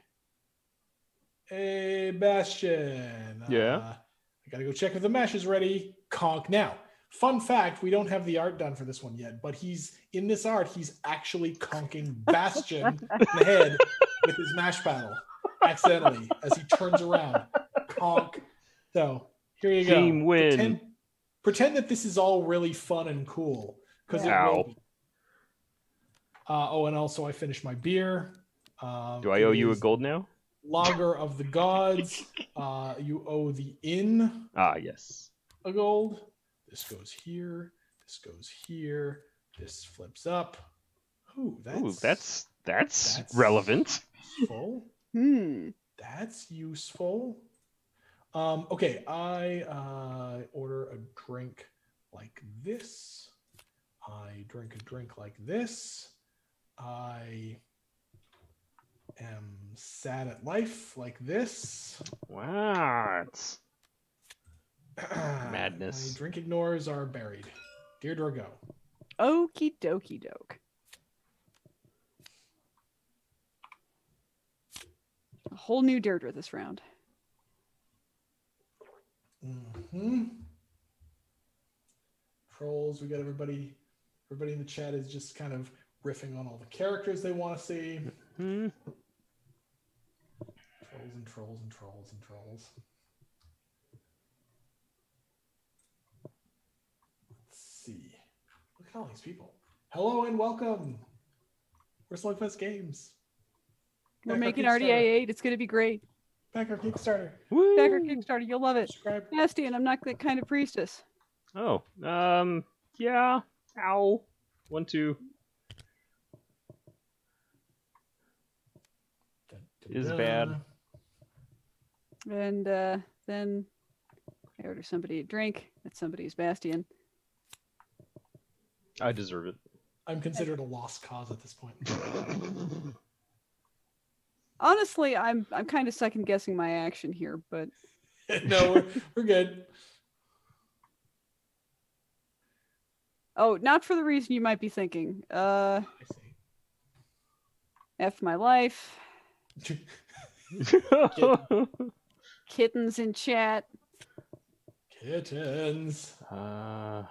a Bastion. Yeah. I gotta go check if the mesh is ready. Conk. Now, fun fact, we don't have the art done for this one yet, but in this art, he's actually conking Bastion in the head with his mash paddle accidentally as he turns around. Conk. So here you go. Team win. Pretend that this is all really fun and cool. Because it will be. And also I finished my beer. Do I owe you a gold now? Lager of the Gods. You owe the inn. Ah, yes. A gold. This goes here. This goes here. This flips up. Ooh, that's relevant. Useful. That's useful. Okay, I order a drink like this. I drink a drink like this. I am sad at life like this. What? Madness. My drink ignores are buried. Deirdre, go. Okie dokie doke. A whole new Deirdre this round. Trolls, we got everybody in the chat is just kind of riffing on all the characters they want to see. Trolls and trolls and trolls and trolls. Let's see. Look at all these people. Hello and welcome. We're Slugfest Games. We're making RDA 8. It's going to be great. Back our Kickstarter. Woo! Back our Kickstarter. You'll love it. Subscribe. Bastion, I'm not that kind of priestess. Oh, yeah. Ow. 1, 2. Is bad. And then I order somebody a drink. That's somebody's Bastion. I deserve it. I'm considered a lost cause at this point. Honestly, I'm kind of second guessing my action here, but no, we're good. Oh, not for the reason you might be thinking. I see. F my life. Kittens in chat. Kittens. Gonna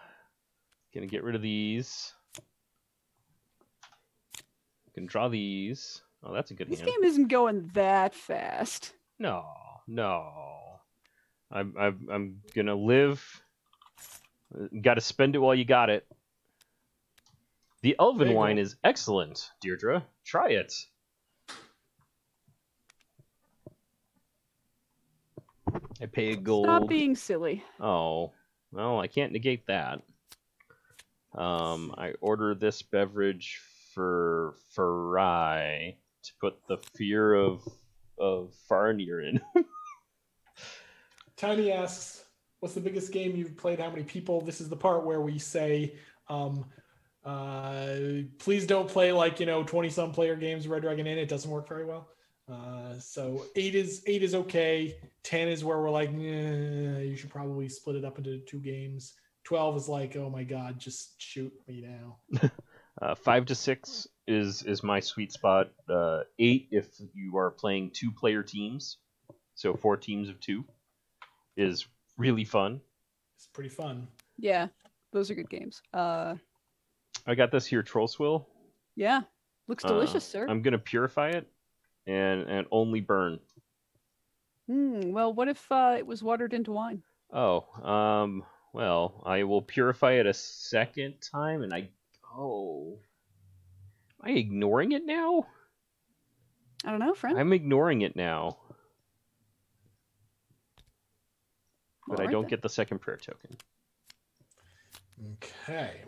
get rid of these. Can draw these. Oh, that's a good This hand. game isn't going that fast. No. I'm gonna live Got to spend it while you got it. The elven There you wine go. is excellent, Deirdre. Try it. I pay a gold. Stop being silly. Oh, well, I can't negate that. I order this beverage for Farai to put the fear of Farnir in. Tiny asks, what's the biggest game you've played? How many people? This is the part where we say, please don't play 20-some player games Red Dragon Inn. It doesn't work very well. So 8 is okay. 10 is where we're like, you should probably split it up into 2 games. 12 is like, oh my god, just shoot me now. 5 to 6 is my sweet spot. 8 if you are playing 2-player teams, so 4 teams of 2 is really fun. It's pretty fun. Yeah, those are good games. I got this here, Troll Swill. Yeah, looks delicious, sir. I'm gonna purify it and only burn. Well, what if it was watered into wine? Oh, well, I will purify it a second time, and am I ignoring it now? I don't know, friend. I'm ignoring it now. But I don't get the second prayer token. Okay.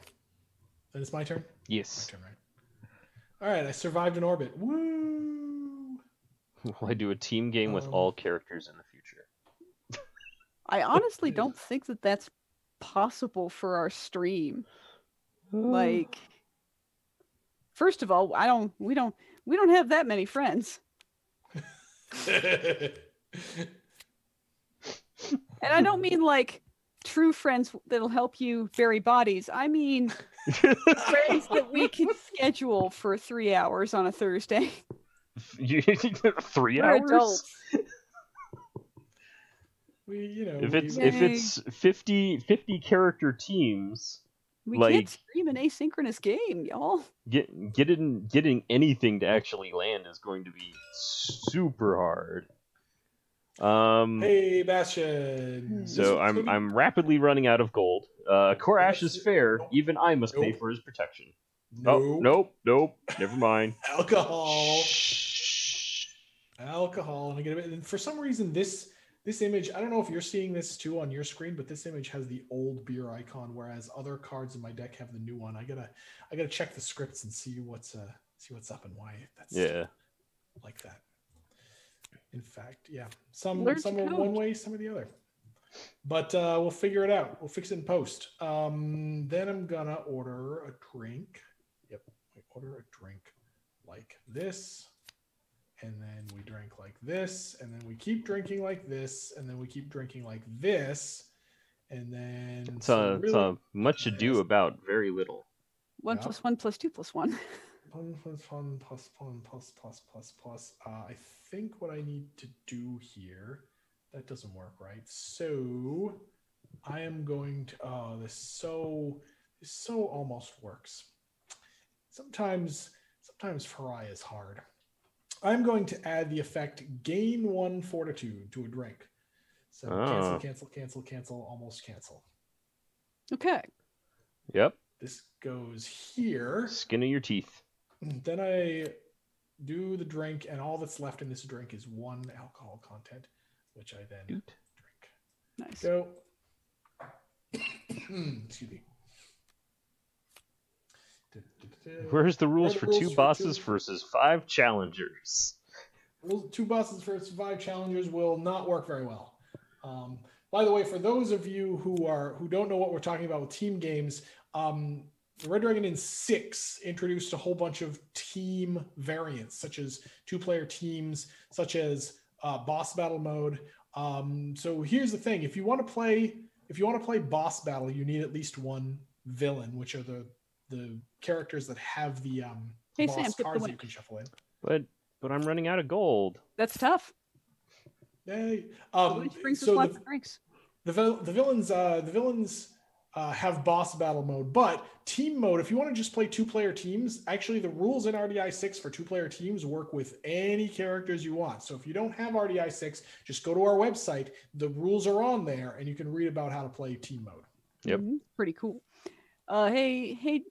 Then it's my turn? Yes. My turn, right? All right, I survived an orbit. Woo! Will I do a team game with all characters in the future? I honestly don't think that that's possible for our stream. Like, first of all, we don't have that many friends. And I don't mean like true friends that'll help you bury bodies. I mean friends that we can schedule for 3 hours on a Thursday. 3 We're hours? adults. If it's 50 character teams, we can't stream an asynchronous game, y'all. Getting anything to actually land is going to be super hard. Hey, Bastion. So I'm rapidly running out of gold. Korash is fair. Even I must pay for his protection. Nope. Nope. Never mind. Alcohol. And for some reason, this image, I don't know if you're seeing this too on your screen, but this image has the old beer icon, whereas other cards in my deck have the new one. I gotta check the scripts and see what's up and why that's like that. In fact, yeah, some are one way, some are the other. But we'll figure it out. We'll fix it in post. Then I'm gonna order a drink. Yep, we order a drink like this. And then we drink like this, and then we keep drinking like this, and then we keep drinking like this, and then it's much ado about very little. 1 + 1 + 2 + 1. 1 + 1 + 1 +++++. I think what I need to do here, that doesn't work right. So I am going to. This so almost works. Sometimes Farai is hard. I'm going to add the effect gain 1 fortitude to a drink. So cancel, almost cancel. Okay. Yep. This goes here. Skin of your teeth. Then I do the drink, and all that's left in this drink is 1 alcohol content, which I then drink. Nice. Go. Excuse me. Where's the rules for 2 bosses versus 5 challengers? 2 bosses versus 5 challengers will not work very well. By the way, for those of you who don't know what we're talking about with team games, Red Dragon Inn 6 introduced a whole bunch of team variants, such as 2-player teams, such as boss battle mode. So here's the thing: if you want to play boss battle, you need at least 1 villain, which are the characters that have the boss Sam, cards that you can shuffle in. But I'm running out of gold. That's tough. Yay. Brings us lots of drinks. The villains have boss battle mode, but team mode, if you want to just play 2-player teams, actually the rules in RDI 6 for 2-player teams work with any characters you want. So if you don't have RDI 6, just go to our website. The rules are on there, and you can read about how to play team mode. Yep. Pretty cool. Hey,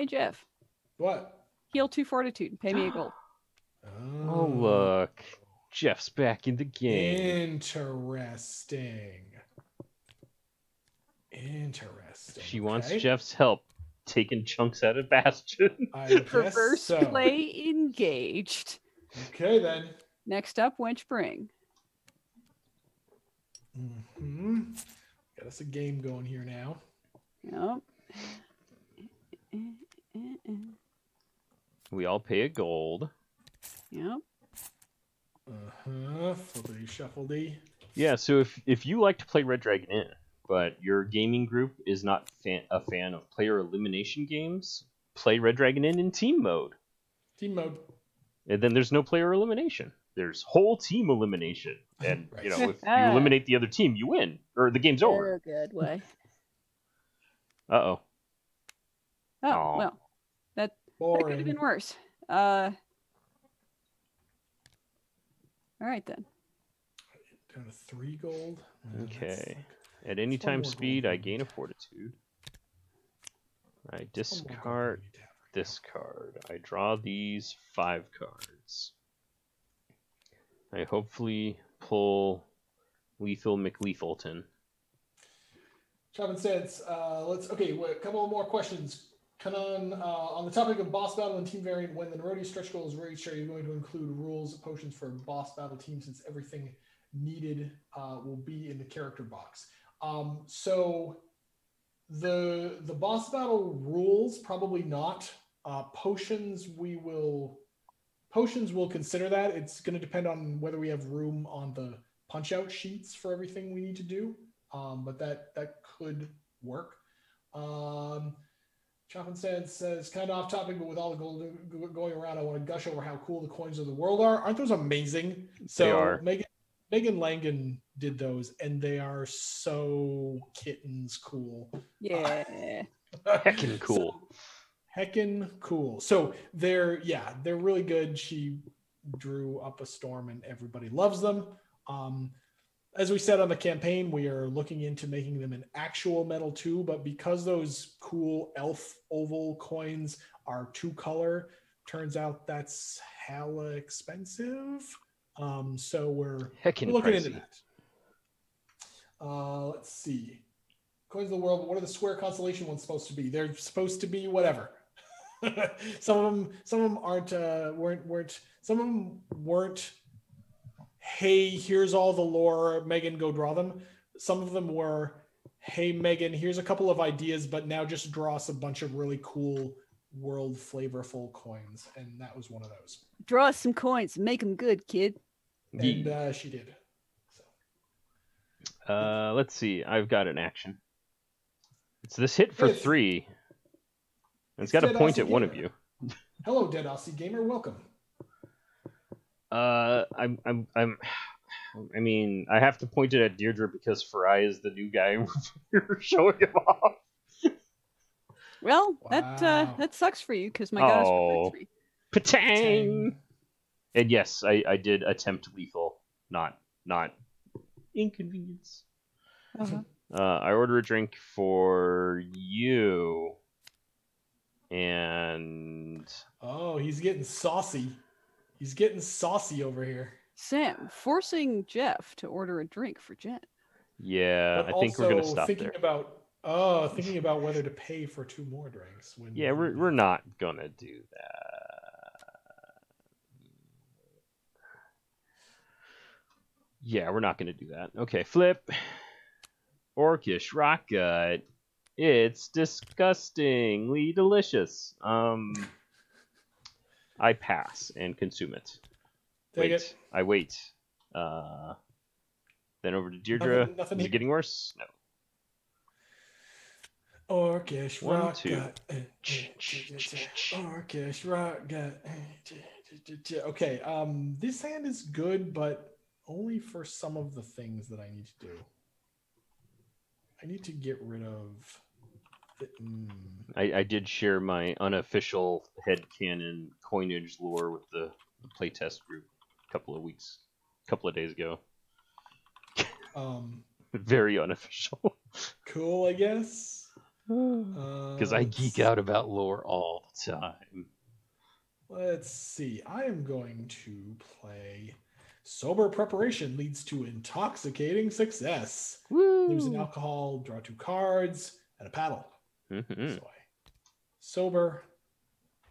Jeff. What? Heal 2 fortitude. Pay me a gold. Oh, look. Jeff's back in the game. Interesting. She wants Jeff's help taking chunks out of Bastion. I guess Reverse so. play engaged. Okay, then. Next up, Wench Bring. Got us a game going here now. Yep. We all pay a gold. Yep. Flippity shuffledy. Yeah, so if you like to play Red Dragon Inn, but your gaming group is not a fan of player elimination games, play Red Dragon Inn in team mode. Team mode. And then there's no player elimination. There's whole team elimination. And, Right. you know, if you eliminate the other team, you win. Or the game's over. Oh, good way. Uh-oh. Oh, well. That could have been worse. All right, then. Down to 3 gold. Okay. At any time speed, I gain a fortitude. I discard this card. I draw these 5 cards. I hopefully pull Lethal McLethalton. Chop Sense. Okay, a couple more questions. On the topic of boss battle and team variant, when the Nerodi stretch goal is reached, are you going to include rules, potions for boss battle teams, since everything needed will be in the character box? So the boss battle rules, probably not. Potions will consider that. It's going to depend on whether we have room on the punch out sheets for everything we need to do. But that could work. Choppin' says, kind of off topic, but with all the gold going around, I want to gush over how cool the coins of the world are. Aren't those amazing? So they are. Megan Langan did those, and they are so kittens cool. Yeah. Heckin' cool. Heckin' cool. So they're really good. She drew up a storm, and everybody loves them. As we said on the campaign, we are looking into making them an actual metal too, but because those cool elf oval coins are 2-color, turns out that's hella expensive. So we're looking pricey. into that. Let's see. Coins of the world, what are the square constellation ones supposed to be? They're supposed to be whatever. Some of them weren't, hey, here's all the lore, Megan, go draw them. Some of them were, hey, Megan, here's a couple of ideas, but now just draw us a bunch of really cool world flavorful coins. And that was one of those. Draw us some coins and make them good, kid. And she did. So. Let's see. I've got an action. It's this hit for 3. It's got a point at one of you. Hello, Dead Aussie Gamer. Welcome. I mean, I have to point it at Deirdre because Farai is the new guy we're showing him off. Well, wow. That sucks for you because my goddess for 3. Patang! And yes, I did attempt lethal, not inconvenience. Uh-huh. I order a drink for you. And he's getting saucy. He's getting saucy over here. Sam, forcing Jeff to order a drink for Jen. Yeah, I think we're gonna stop there. Thinking about whether to pay for 2 more drinks. We're not gonna do that. Yeah, we're not gonna do that. Okay, flip. Orcish rock gut. It's disgustingly delicious. I pass and consume it. I wait. Then over to Deirdre. Nothing Is it getting worse? No. Orcish rock 2. gut. Orcish rock gut. Okay, this hand is good, but only for some of the things that I need to do. I need to get rid of... I did share my unofficial headcanon coinage lore with the playtest group a couple of days ago. Very unofficial. Cool, I guess. Because I geek out about lore all the time. Let's see. I am going to play Sober Preparation Leads to Intoxicating Success. Lose an alcohol, draw 2 cards, and a paddle. So sober,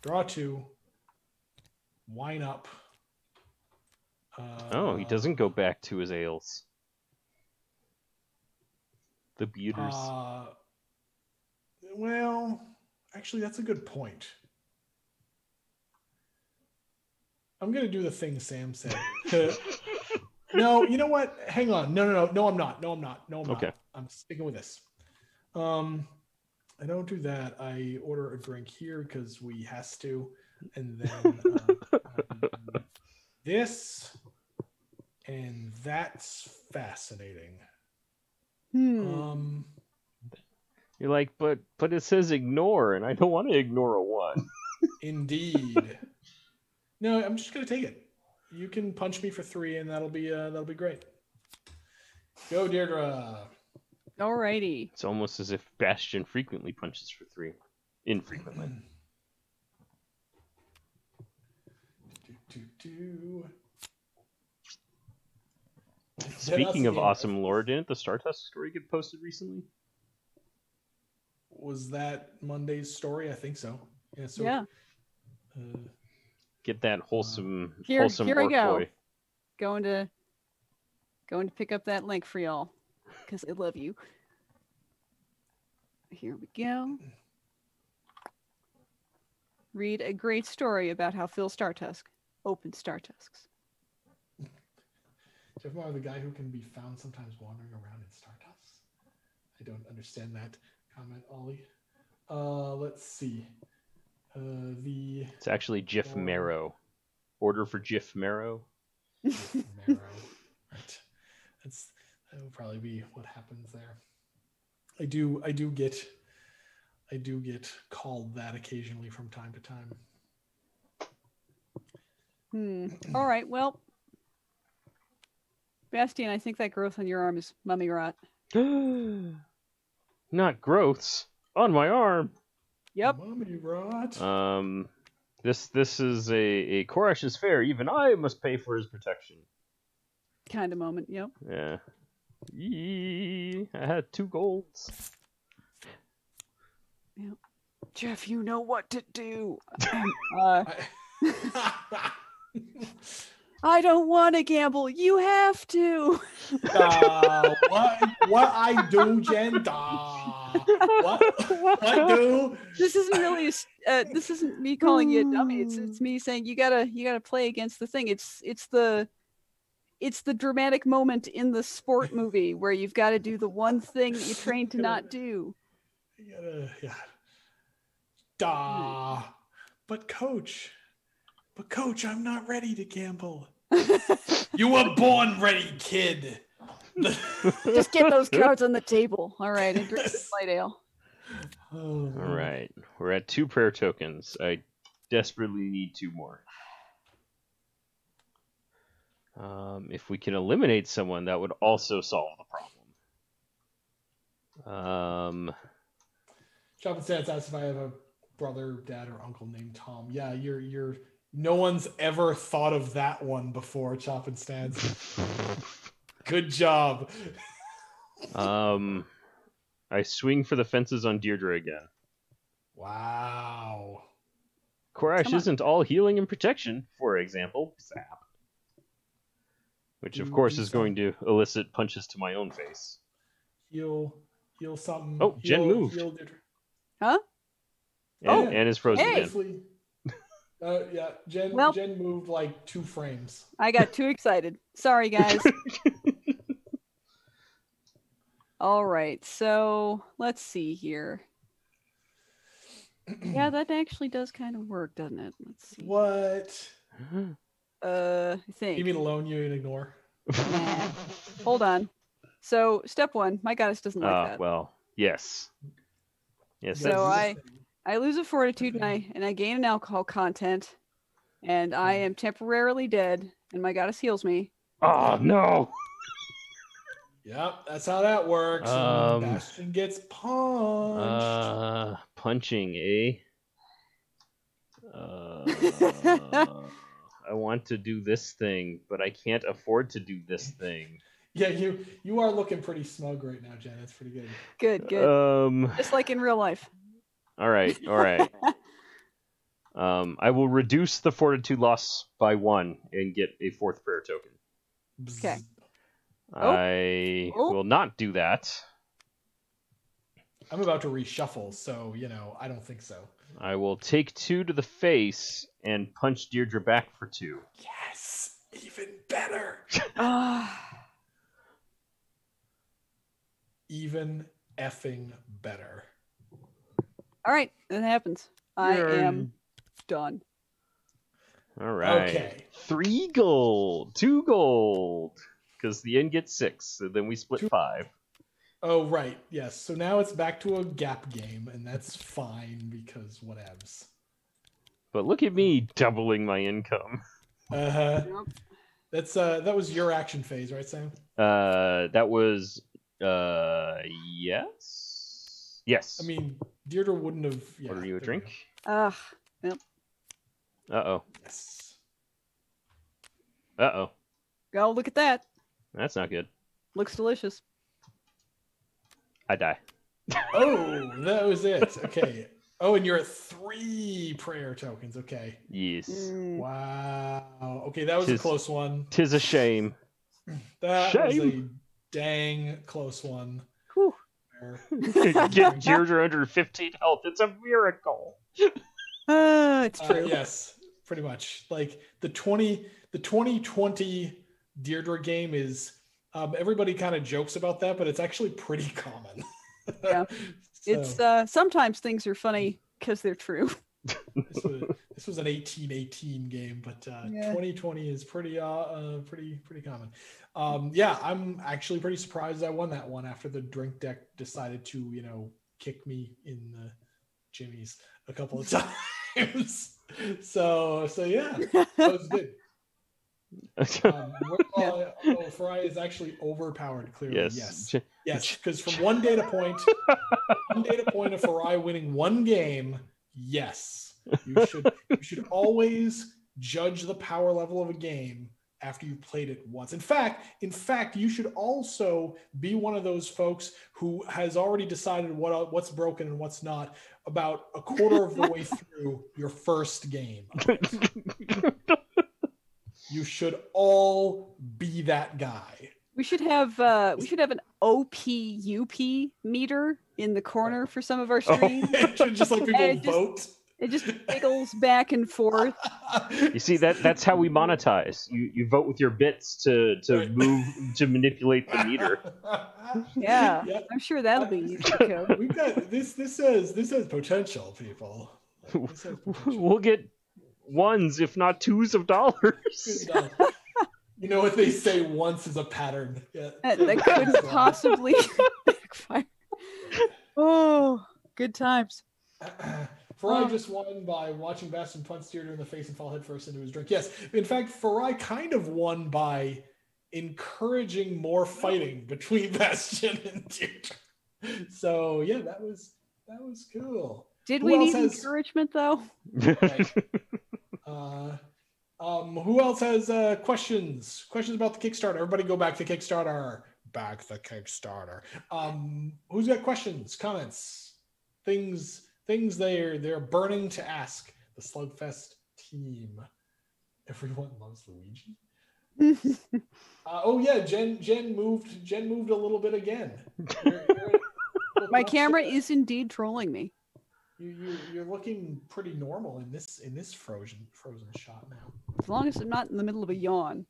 draw 2, wine up. He doesn't go back to his ales. The beaters. Well, actually, that's a good point. I'm going to do the thing Sam said. No, you know what? Hang on. No, I'm not. No, I'm not. Okay. I'm sticking with this. I don't do that. I order a drink here because we has to. And then this, and that's fascinating. You're like, but it says ignore, and I don't want to ignore a 1. Indeed. No, I'm just gonna take it. You can punch me for 3, and that'll be great. Go, Deirdre. Alrighty. It's almost as if Bastion frequently punches for 3. Infrequently. Speaking of awesome lore, didn't the Stardust story get posted recently? Was that Monday's story? I think so. Yeah. So, yeah. Get that wholesome Here orc I go. boy. Going to pick up that link for y'all because I love you. Here we go. Read a great story about how Phil Startusk opened Startusks. Jeff Moore, the guy who can be found sometimes wandering around in Startusks. I don't understand that comment, Ollie. Let's see. It's actually Jif Marrow. Order for Jif Marrow. Jif Marrow. Right. That will probably be what happens there. I do get called that occasionally from time to time. All right. Well, Bastion, I think that growth on your arm is mummy rot. Not growths on my arm. Yep. Mummy rot. This is a Korash's fair. Even I must pay for his protection. Kind of moment. Yep. Yeah. I had 2 golds. Yep. Jeff, you know what to do. I don't want to gamble. You have to. What I do, Jen? What do? This isn't really. This isn't me calling you a dummy. It's me saying you gotta play against the thing. It's the dramatic moment in the sport movie where you've got to do the one thing that you trained to not do. You gotta, yeah. But coach, I'm not ready to gamble. You were born ready, kid. Just get those cards on the table. All right, and drink some light ale. All right, we're at 2 prayer tokens. I desperately need 2 more. If we can eliminate someone, that would also solve the problem. Chop and Stats asks if I have a brother, dad, or uncle named Tom. Yeah, you're. No one's ever thought of that one before, Chop and Stats. Good job. I swing for the fences on Deirdre again. Wow. Korash isn't all healing and protection, for example. Zap. Which, of course, is going to elicit punches to my own face. Heal something. Oh, Jen moved. Huh? And is frozen hey. again. Yeah, Jen moved like 2 frames. I got too excited. Sorry, guys. All right, so let's see here. Yeah, that actually does kind of work, doesn't it? Let's see. What? I think. You mean alone you and ignore? Nah. Hold on. So, step 1, my goddess doesn't like that. Well, yes. Yes. So I lose a fortitude and I gain an alcohol content, and I am temporarily dead, and my goddess heals me. Oh no! Yep, that's how that works. Bastion gets punched. punching, eh? I want to do this thing, but I can't afford to do this thing. Yeah, you are looking pretty smug right now, Jen. That's pretty good. Good. Just like in real life. All right. I will reduce the fortitude loss by 1 and get a 4th prayer token. Okay. I will not do that. I'm about to reshuffle, so I don't think so. I will take 2 to the face and punch Deirdre back for 2. Yes, even better. Even effing better. All right, that happens. I am done. All right. Okay. 3 gold, 2 gold, because the inn gets 6, so then we split 5. Oh, right. Yes. So now it's back to a gap game, and that's fine because whatevs. But look at me doubling my income. Yep. That was your action phase, right, Sam? That was yes. I mean, Deirdre wouldn't have. Yeah, order you a drink. Yep. Uh-oh. Yes. Uh-oh. Go look at that. That's not good. Looks delicious. I die. Oh, that was it. Okay. Oh, and you're at 3 prayer tokens. Okay. Yes. Wow. Okay, that was a close one. 'Tis a shame. That was a dang close one. Whew. Get Deirdre under 15 health. It's a miracle. It's true. Yes, pretty much. Like the 2020 Deirdre game is. Everybody kind of jokes about that, but it's actually pretty common. Yeah, it's sometimes things are funny because they're true. This was an 1818 game, but 2020 is pretty common. Yeah, I'm actually pretty surprised I won that one after the drink deck decided to kick me in the jimmies a couple of times. So yeah, that was good. Farai is actually overpowered. Clearly, yes. Because from one data point of Farai winning one game, yes, you should always judge the power level of a game after you've played it once. In fact, you should also be one of those folks who has already decided what's broken and what's not about a quarter of the way through your first game. You should all be that guy. We should have an OPUP meter in the corner for some of our streams. Just like people vote. It just giggles back and forth. You see that's how we monetize. You vote with your bits to move to manipulate the meter. Yeah, yep. I'm sure that'll be easy to code. We've got this has potential, people. We'll get ones, if not twos of dollars. You know what they say, once is a pattern. Yeah. That couldn't possibly backfire. Oh, good times. Farai just won by watching Bastion punch Deirdre in the face and fall headfirst into his drink. Yes, in fact, Farai kind of won by encouraging more fighting between Bastion and Deirdre. So yeah, that was cool. Did we need encouragement though? Right. Who else has questions? Questions about the Kickstarter? Everybody go back to Kickstarter. Back the Kickstarter. Who's got questions, comments, things they're burning to ask the Slugfest team? Everyone loves Luigi. Oh yeah, Jen moved a little bit again. My camera is indeed trolling me. You're looking pretty normal in this frozen shot now. As long as I'm not in the middle of a yawn.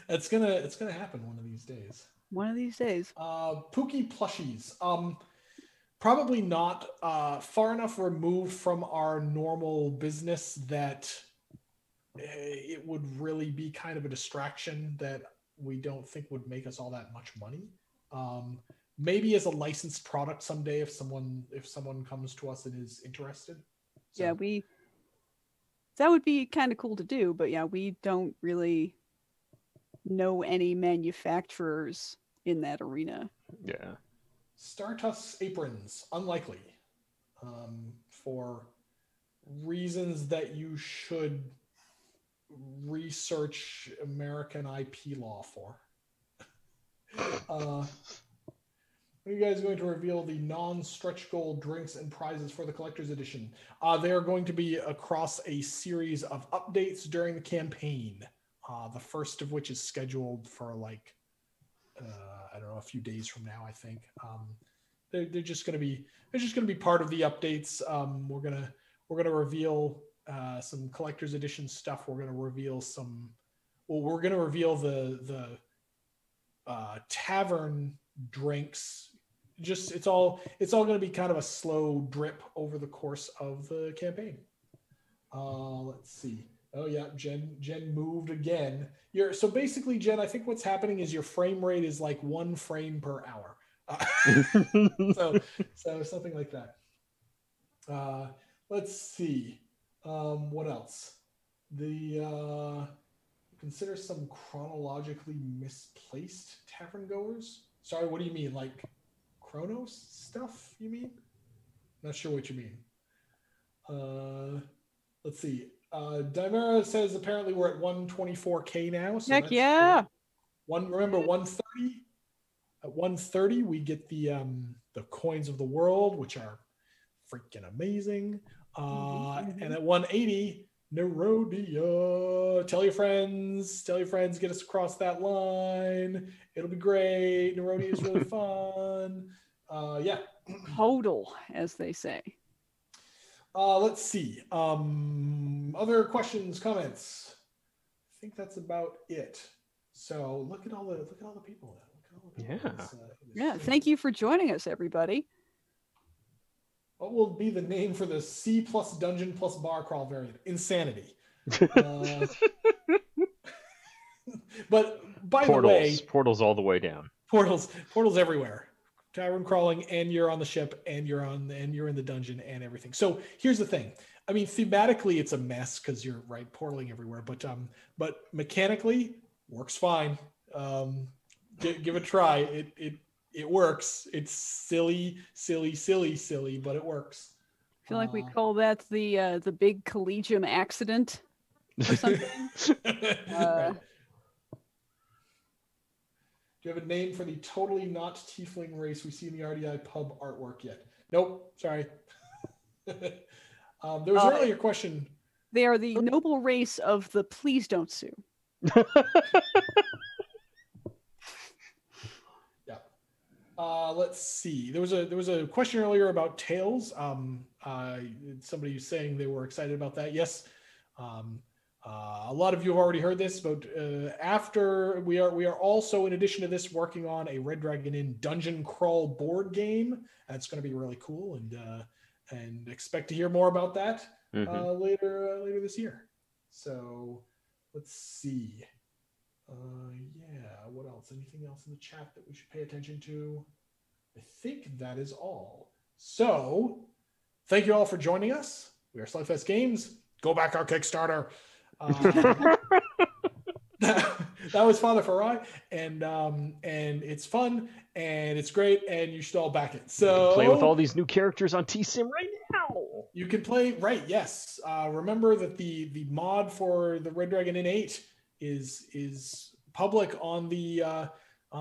It's gonna happen one of these days. One of these days. Pookie plushies. Probably not far enough removed from our normal business that it would really be kind of a distraction that we don't think would make us all that much money. Maybe as a licensed product someday if someone comes to us and is interested. So. Yeah, that would be kind of cool to do, but yeah, we don't really know any manufacturers in that arena. Yeah. Startuss aprons, unlikely. for reasons that you should research American IP law for. Are you guys going to reveal the non-stretch goal drinks and prizes for the collector's edition? They are going to be across a series of updates during the campaign. The first of which is scheduled for like I don't know, a few days from now, I think. They're just going to be part of the updates. We're gonna reveal some collector's edition stuff. We're gonna reveal the tavern drinks. Just it's all going to be kind of a slow drip over the course of the campaign. Let's see. Oh yeah, Jen moved again. So basically, Jen, I think what's happening is your frame rate is like 1 frame per hour. So something like that. Let's see. What else? Consider some chronologically misplaced tavern goers. Sorry, what do you mean? Like Chronos stuff, you mean? Not sure what you mean. Let's see. Dimera says apparently we're at 124K now. So heck yeah. Remember 130? At 130, we get the coins of the world, which are freaking amazing. And at 180, Nerodia. Tell your friends, get us across that line. It'll be great. Nerodia is really fun. Yeah. Hodl, as they say. Let's see. Other questions, comments? I think that's about it. So look at all the people. Yeah. Thank you for joining us, everybody. What will be the name for the C plus dungeon plus bar crawl variant? Insanity. But by the way, portals all the way down. Portals everywhere. Tavern crawling, and you're on the ship, and you're in the dungeon, and everything. So here's the thing. I mean, thematically, it's a mess because you're portaling everywhere. But mechanically, works fine. Give it a try. It works. It's silly, but it works. I feel like we call that the big collegium accident or something. Right. Do you have a name for the totally not tiefling race we see in the RDI pub artwork yet? Nope. Sorry. There was an earlier question. They are the noble race of the please don't sue. Yeah. Let's see. There was a question earlier about Tales. Somebody was saying they were excited about that. Yes. A lot of you have already heard this, but after we are also, in addition to this, working on a Red Dragon Inn dungeon crawl board game. That's going to be really cool, and expect to hear more about that later this year. So let's see. What else? Anything else in the chat that we should pay attention to? I think that is all. So thank you all for joining us. We are Slugfest Games. Go back our Kickstarter. That was Father Farai, and it's fun and it's great, and you should all back it. So play with all these new characters on TSIM right now. You can play, right? Yes. Remember that the mod for the Red Dragon Inn 8 is public on the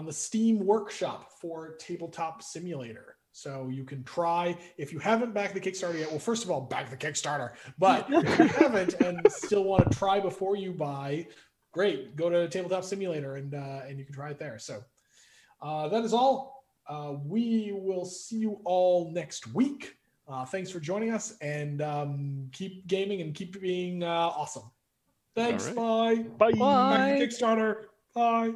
Steam Workshop for Tabletop Simulator. So you can try, if you haven't backed the Kickstarter yet. Well, first of all, back the Kickstarter. But if you haven't and still want to try before you buy, great. Go to Tabletop Simulator and you can try it there. So that is all. We will see you all next week. Thanks for joining us, and keep gaming and keep being awesome. Thanks. Right. Bye. Bye. Back to Kickstarter. Bye.